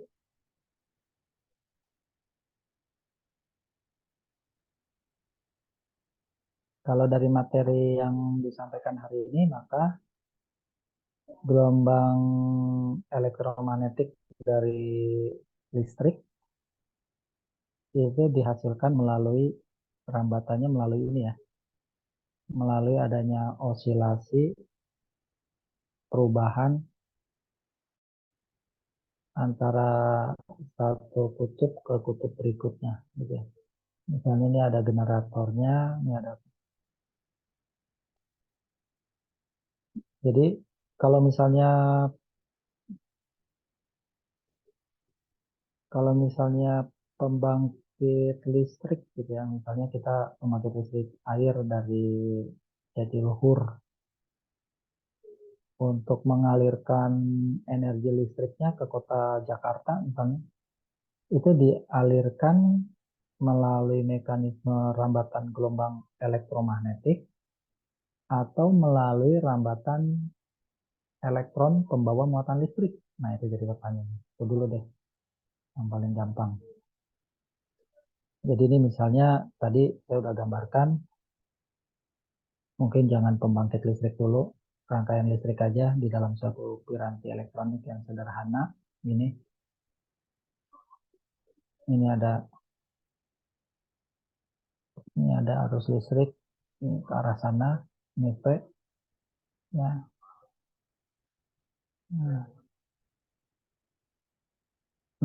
Kalau dari materi yang disampaikan hari ini, maka gelombang elektromagnetik dari listrik itu dihasilkan melalui perambatannya melalui ini ya, melalui adanya osilasi perubahan antara satu kutub ke kutub berikutnya, gitu ya. Misalnya ini ada generatornya, ini ada. Jadi kalau misalnya pembangkit listrik gitu ya, misalnya kita pembangkit listrik air dari jatiluhur untuk mengalirkan energi listriknya ke kota Jakarta misalnya, itu dialirkan melalui mekanisme rambatan gelombang elektromagnetik atau melalui rambatan elektron pembawa muatan listrik. Nah, itu jadi pertanyaan. Itu dulu deh, yang paling gampang. Jadi ini misalnya tadi saya udah gambarkan, mungkin jangan pembangkit listrik dulu, rangkaian listrik aja di dalam suatu piranti elektronik yang sederhana. Ini ada arus listrik ini ke arah sana, ini P, ya.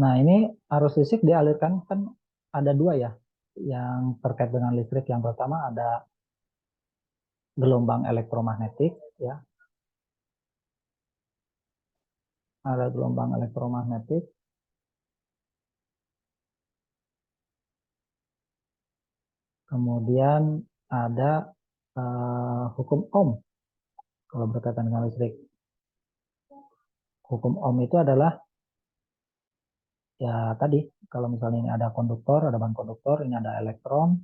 Nah, ini arus listrik dialirkan kan ada dua ya, yang terkait dengan listrik. Yang pertama ada gelombang elektromagnetik, ya, ada gelombang elektromagnetik. Kemudian ada hukum Ohm kalau berkaitan dengan listrik. Hukum Ohm itu adalah ya tadi, kalau misalnya ini ada konduktor, ada bahan konduktor, ini ada elektron.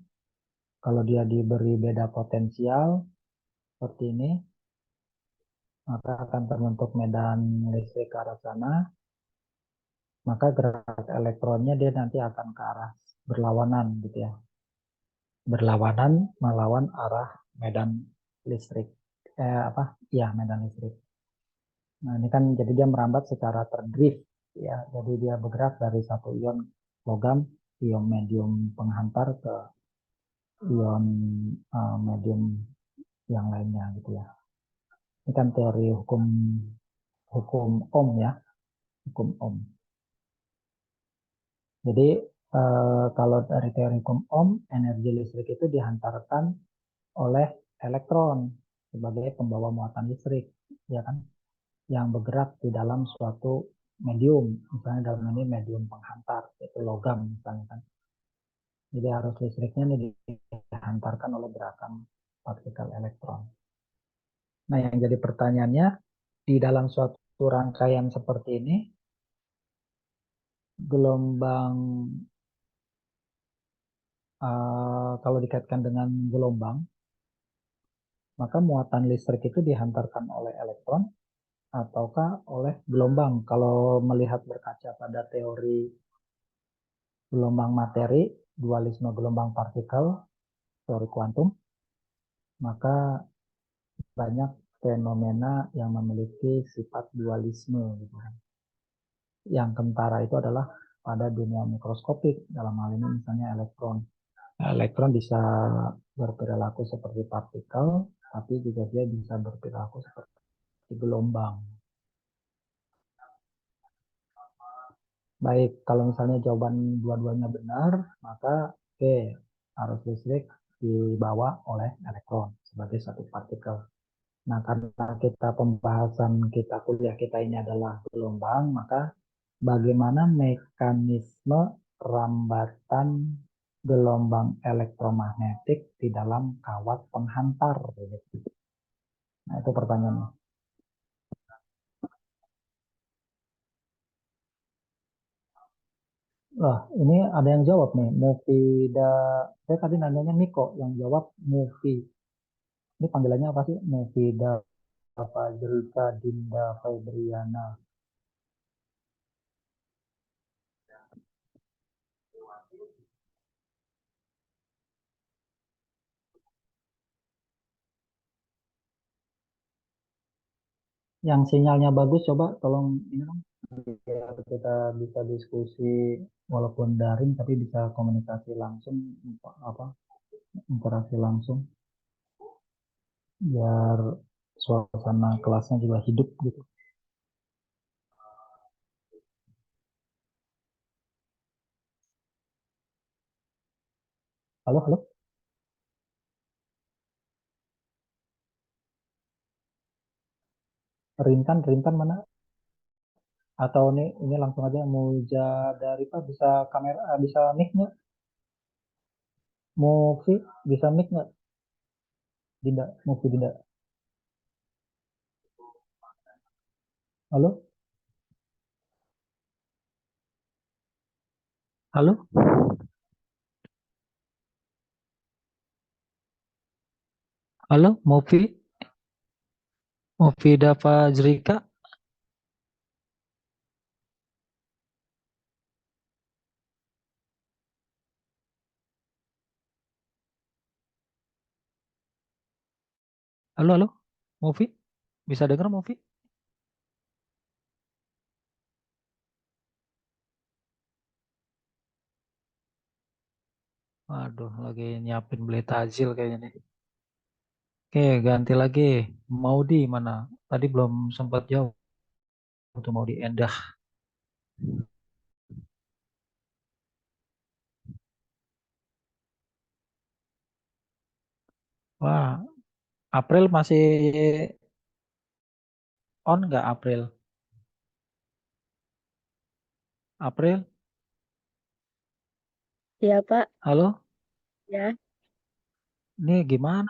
Kalau dia diberi beda potensial seperti ini, maka akan terbentuk medan listrik ke arah sana. Maka gerak elektronnya dia nanti akan ke arah berlawanan gitu ya. Berlawanan melawan arah medan listrik. Medan listrik. Nah, ini kan jadi dia merambat secara terdrift ya. Jadi dia bergerak dari satu ion logam, ion medium penghantar ke ion medium yang lainnya gitu ya. Ini kan teori hukum Ohm ya, hukum Ohm. Jadi kalau dari teori hukum Ohm, energi listrik itu dihantarkan oleh elektron sebagai pembawa muatan listrik, ya kan, yang bergerak di dalam suatu medium, misalnya dalam ini medium penghantar, yaitu logam misalnya kan. Jadi arus listriknya ini dihantarkan oleh gerakan partikel elektron. Nah, yang jadi pertanyaannya, di dalam suatu rangkaian seperti ini, gelombang kalau dikaitkan dengan gelombang, maka muatan listrik itu dihantarkan oleh elektron ataukah oleh gelombang. Kalau melihat berkaca pada teori gelombang materi, dualisme gelombang partikel, teori kuantum, maka banyak fenomena yang memiliki sifat dualisme. Gitu. Yang kentara itu adalah pada dunia mikroskopik, dalam hal ini misalnya elektron. Elektron bisa berperilaku seperti partikel, tapi juga dia bisa berperilaku seperti gelombang. Baik, kalau misalnya jawaban dua-duanya benar, maka arus listrik dibawa oleh elektron sebagai satu partikel. Nah, karena pembahasan kuliah kita ini adalah gelombang, maka bagaimana mekanisme rambatan gelombang elektromagnetik di dalam kawat penghantar? Nah, itu pertanyaannya. Lah, ini ada yang jawab nih, Mufida. Saya tadi nanyanya Miko, yang jawab Mufi. Ini panggilannya apa sih? Mufida Fajrika Dinda Febriana. Yang sinyalnya bagus, coba tolong ini dong. biar kita bisa diskusi walaupun daring tapi bisa komunikasi langsung, apa, interaksi langsung, biar suasana kelasnya juga hidup gitu. Halo, halo, Rintan mana? Atau ini langsung aja Muja dari Pak, bisa kamera, bisa mic nggak? Movie bisa mic nggak? Tidak, movie tidak. Halo, halo, halo, movie Dava Jrika. Halo, halo, movie, bisa dengar movie? Waduh, lagi nyiapin beli tajil kayaknya nih. Oke, ganti lagi. Mau di mana? Tadi belum sempat jauh untuk mau di Endah. Wah, April masih on nggak April? April, Iya, Pak. halo? Ya. Nih gimana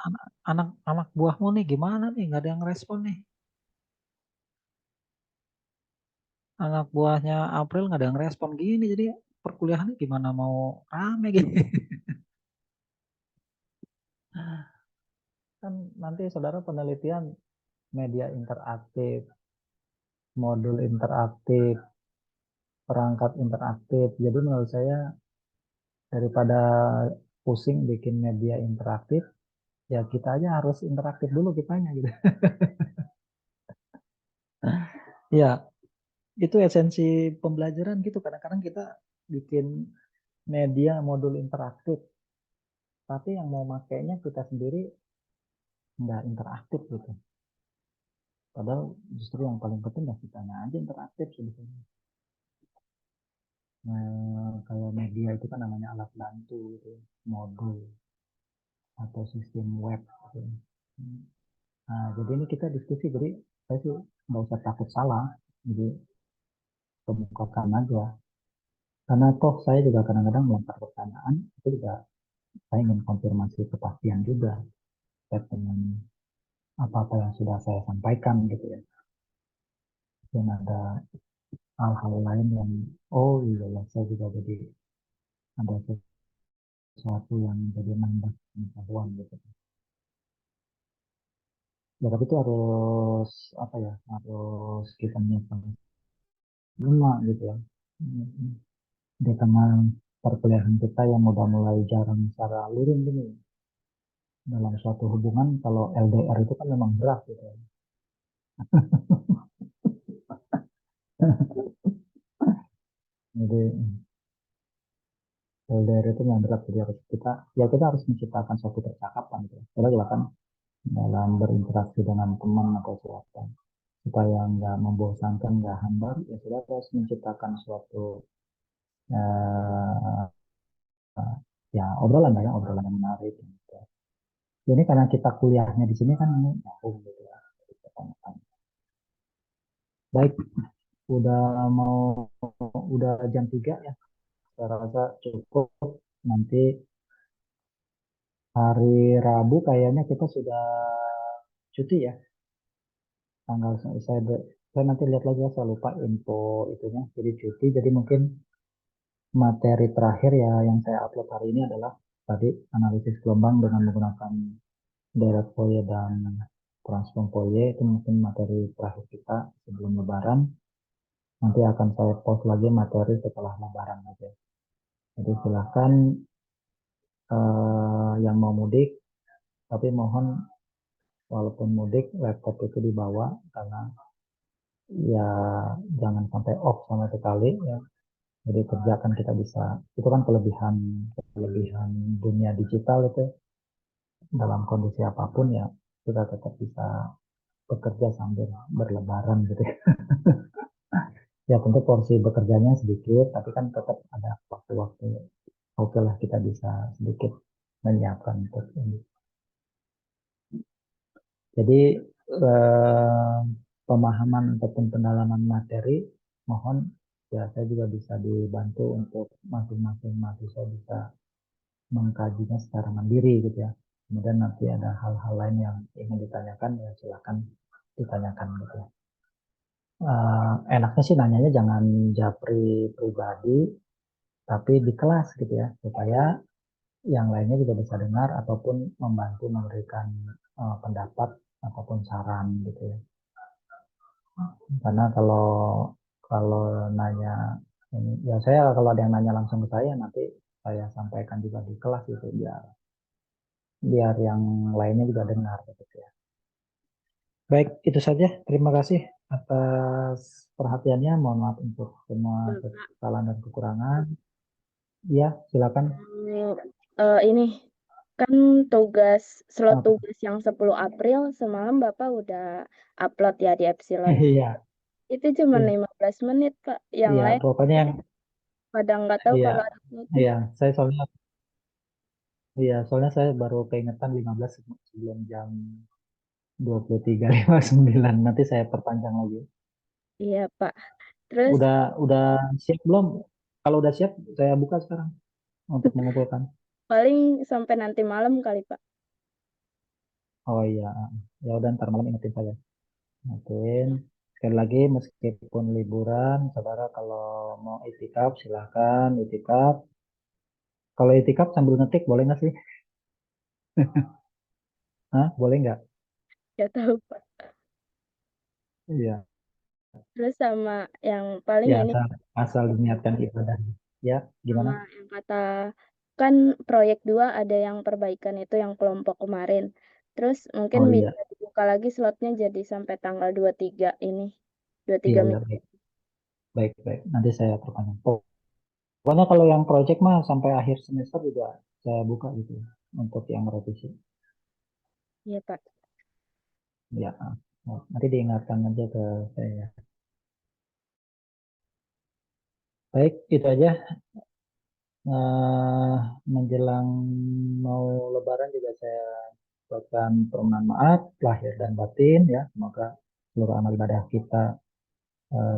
anak buahmu nih gimana nih? Nggak ada yang respon nih. Anak buahnya April nggak ada yang respon gini. Jadi perkuliahannya gimana mau rame gitu? Kan nanti saudara penelitian media interaktif, modul interaktif, perangkat interaktif. Jadi menurut saya daripada pusing bikin media interaktif, ya kita aja harus interaktif dulu kitanya gitu. Ya, itu esensi pembelajaran gitu. Kadang-kadang kita bikin media modul interaktif, tapi yang mau makainya kita sendiri nggak interaktif gitu. Padahal justru yang paling penting ya kitanya aja interaktif sebetulnya. Nah, kalau media itu kan namanya alat bantu gitu, modul atau sistem web gitu. Nah, jadi ini kita diskusi, jadi saya sih nggak usah takut salah, jadi kemukakan aja. Karena toh saya juga kadang-kadang melempar pertanyaan, itu juga saya ingin konfirmasi kepastian juga terkait dengan apa-apa yang sudah saya sampaikan gitu ya. Dan ada hal-hal lain yang, oh iya ya, saya juga jadi ada sesuatu yang jadi nambah pengetahuan gitu. Ya tapi itu harus apa ya, harus kita menyiapkan lama gitu ya. Di tengah perkuliahan kita yang udah mulai jarang secara luring gini, dalam suatu hubungan kalau LDR itu kan memang berat gitu ya. Jadi LDR itu memang berat, jadi harus kita harus menciptakan suatu percakapan gitu. Kita juga kan dalam berinteraksi dengan teman atau siapa supaya nggak membosankan, nggak hambar, ya sudah harus menciptakan suatu eh, ya obrolan yang menarik gitu. Ini karena kita kuliahnya di sini kan ini nyambung gitu ya. Baik, udah mau udah jam 3 ya. Saya rasa cukup. Nanti hari Rabu kayaknya kita sudah cuti ya. Tanggal saya nanti lihat lagi ya, saya lupa info itunya. Jadi cuti, jadi mungkin materi terakhir ya yang saya upload hari ini adalah tadi analisis gelombang dengan menggunakan deret Fourier dan transform Fourier. Itu mungkin materi terakhir kita sebelum Lebaran. Nanti akan saya post lagi materi setelah Lebaran aja. Jadi silakan yang mau mudik, tapi mohon walaupun mudik laptop itu dibawa karena ya jangan sampai off sama sekali ya. Jadi kerja kan kita bisa, itu kan kelebihan kelebihan dunia digital itu, dalam kondisi apapun ya kita tetap bisa bekerja sambil berlebaran gitu ya. Ya tentu porsi bekerjanya sedikit, tapi kan tetap ada waktu-waktu oke lah kita bisa sedikit menyiapkan untuk ini. Jadi eh, pemahaman ataupun pendalaman materi, mohon ya saya juga bisa dibantu untuk masing-masing mahasiswa bisa mengkajinya secara mandiri gitu ya. Kemudian nanti ada hal-hal lain yang ingin ditanyakan ya silakan ditanyakan gitu ya. Enaknya sih nanyanya jangan japri pribadi, tapi di kelas gitu ya, supaya yang lainnya juga bisa dengar ataupun membantu memberikan pendapat ataupun saran gitu ya. Karena kalau kalau nanya ini, ya saya kalau ada yang nanya langsung ke saya nanti saya sampaikan juga di kelas gitu biar biar yang lainnya juga dengar gitu ya. Baik, itu saja. Terima kasih atas perhatiannya. Mohon maaf untuk semua Bapak, kesalahan dan kekurangan. Ya, silakan. ini kan slot Apa? tugas yang 10 April semalam Bapak udah upload ya di Epsilon. Iya, Itu cuma iya, 15 menit, Pak. Yang iya. lain Pokoknya yang pada nggak tahu iya, kalau ada slotnya. iya. Soalnya saya baru keingetan 15 sebelum jam 23.59. Nanti saya perpanjang lagi. Iya, Pak. Terus Udah siap belum? Kalau udah siap, saya buka sekarang untuk mengumpulkan. paling sampai nanti malam kali, Pak. Oh iya, ya udah ntar malam ingetin saya. Ingetin. Sekali lagi, meskipun liburan, saudara kalau mau itikaf silahkan itikaf. Kalau itikaf sambil ngetik boleh nggak sih? Hah? Boleh nggak? Ya tahu, Pak. Iya, Terus sama yang paling ya ini asal diniatkan ibadah. Ya, gimana? sama yang kata kan proyek 2 ada yang perbaikan itu yang kelompok kemarin. Terus mungkin Oh bisa iya, dibuka lagi slotnya jadi sampai tanggal 23 ini. iya 23 iya Mei. baik, baik baik. Nanti saya perpanjang. Pokoknya kalau yang project mah sampai akhir semester juga saya buka gitu ya, untuk yang revisi. Iya, Pak. Ya, nanti diingatkan aja ke saya. Baik, itu aja. Eh, Menjelang mau Lebaran juga saya ucapkan permohonan maaf lahir dan batin ya. Semoga seluruh amal ibadah kita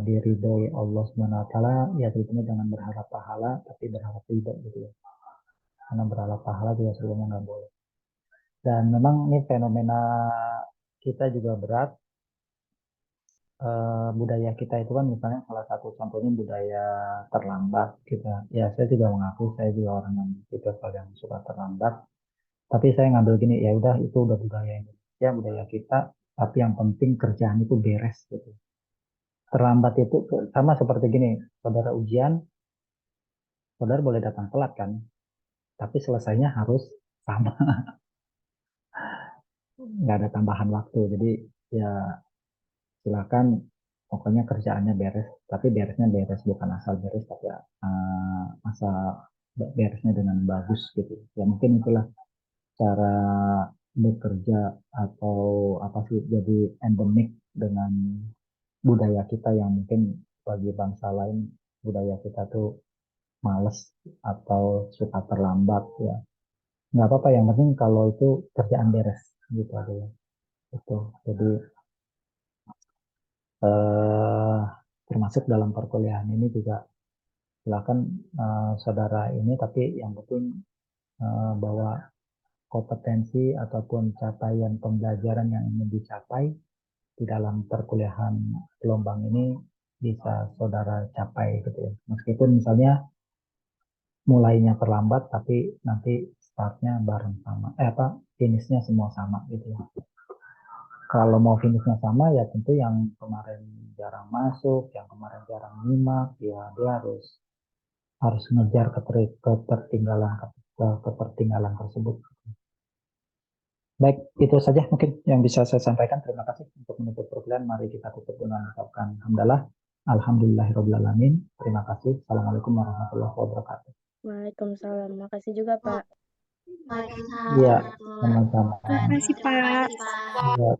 diridhoi Allah Subhanahu wa taala. Ya tentunya jangan berharap pahala tapi berharap ridho gitu ya. Karena berharap pahala juga sebelumnya nggak boleh. Dan memang ini fenomena kita juga berat. Budaya kita itu kan misalnya salah satu contohnya budaya terlambat kita. Ya saya juga mengaku saya juga orang yang tipe yang suka terlambat. Tapi saya ngambil gini, ya udah itu udah budaya Indonesia, budaya kita. Tapi yang penting kerjaan itu beres gitu. Terlambat itu sama seperti gini, saudara ujian, saudara boleh datang telat kan, tapi selesainya harus sama, nggak ada tambahan waktu. Jadi ya silakan, pokoknya kerjaannya beres, tapi beresnya beres bukan asal beres, tapi asal beresnya dengan bagus gitu. Ya mungkin itulah cara bekerja atau apa sih jadi endemik dengan budaya kita yang mungkin bagi bangsa lain budaya kita tuh males atau suka terlambat ya nggak apa-apa yang penting kalau itu kerjaan beres gitu aja ya itu jadi eh, termasuk dalam perkuliahan ini juga silakan saudara ini tapi yang penting bahwa kompetensi ataupun capaian pembelajaran yang ingin dicapai di dalam perkuliahan gelombang ini bisa saudara capai gitu ya. Meskipun misalnya mulainya terlambat tapi nanti startnya bareng sama finishnya semua sama gitu ya. Kalau mau finishnya sama ya tentu yang kemarin jarang masuk, yang kemarin jarang nyimak ya dia harus harus ngejar ketertinggalan ketertinggalan tersebut. Baik, itu saja mungkin yang bisa saya sampaikan. Terima kasih untuk menutup perkuliahan. sekalian, mari kita tutup dengan mengucapkan alhamdulillahirobbilalamin. Terima kasih. Assalamualaikum warahmatullahi wabarakatuh. Waalaikumsalam. Makasih juga, Pak. Iya, sama-sama. Terima kasih, Pak. Ya,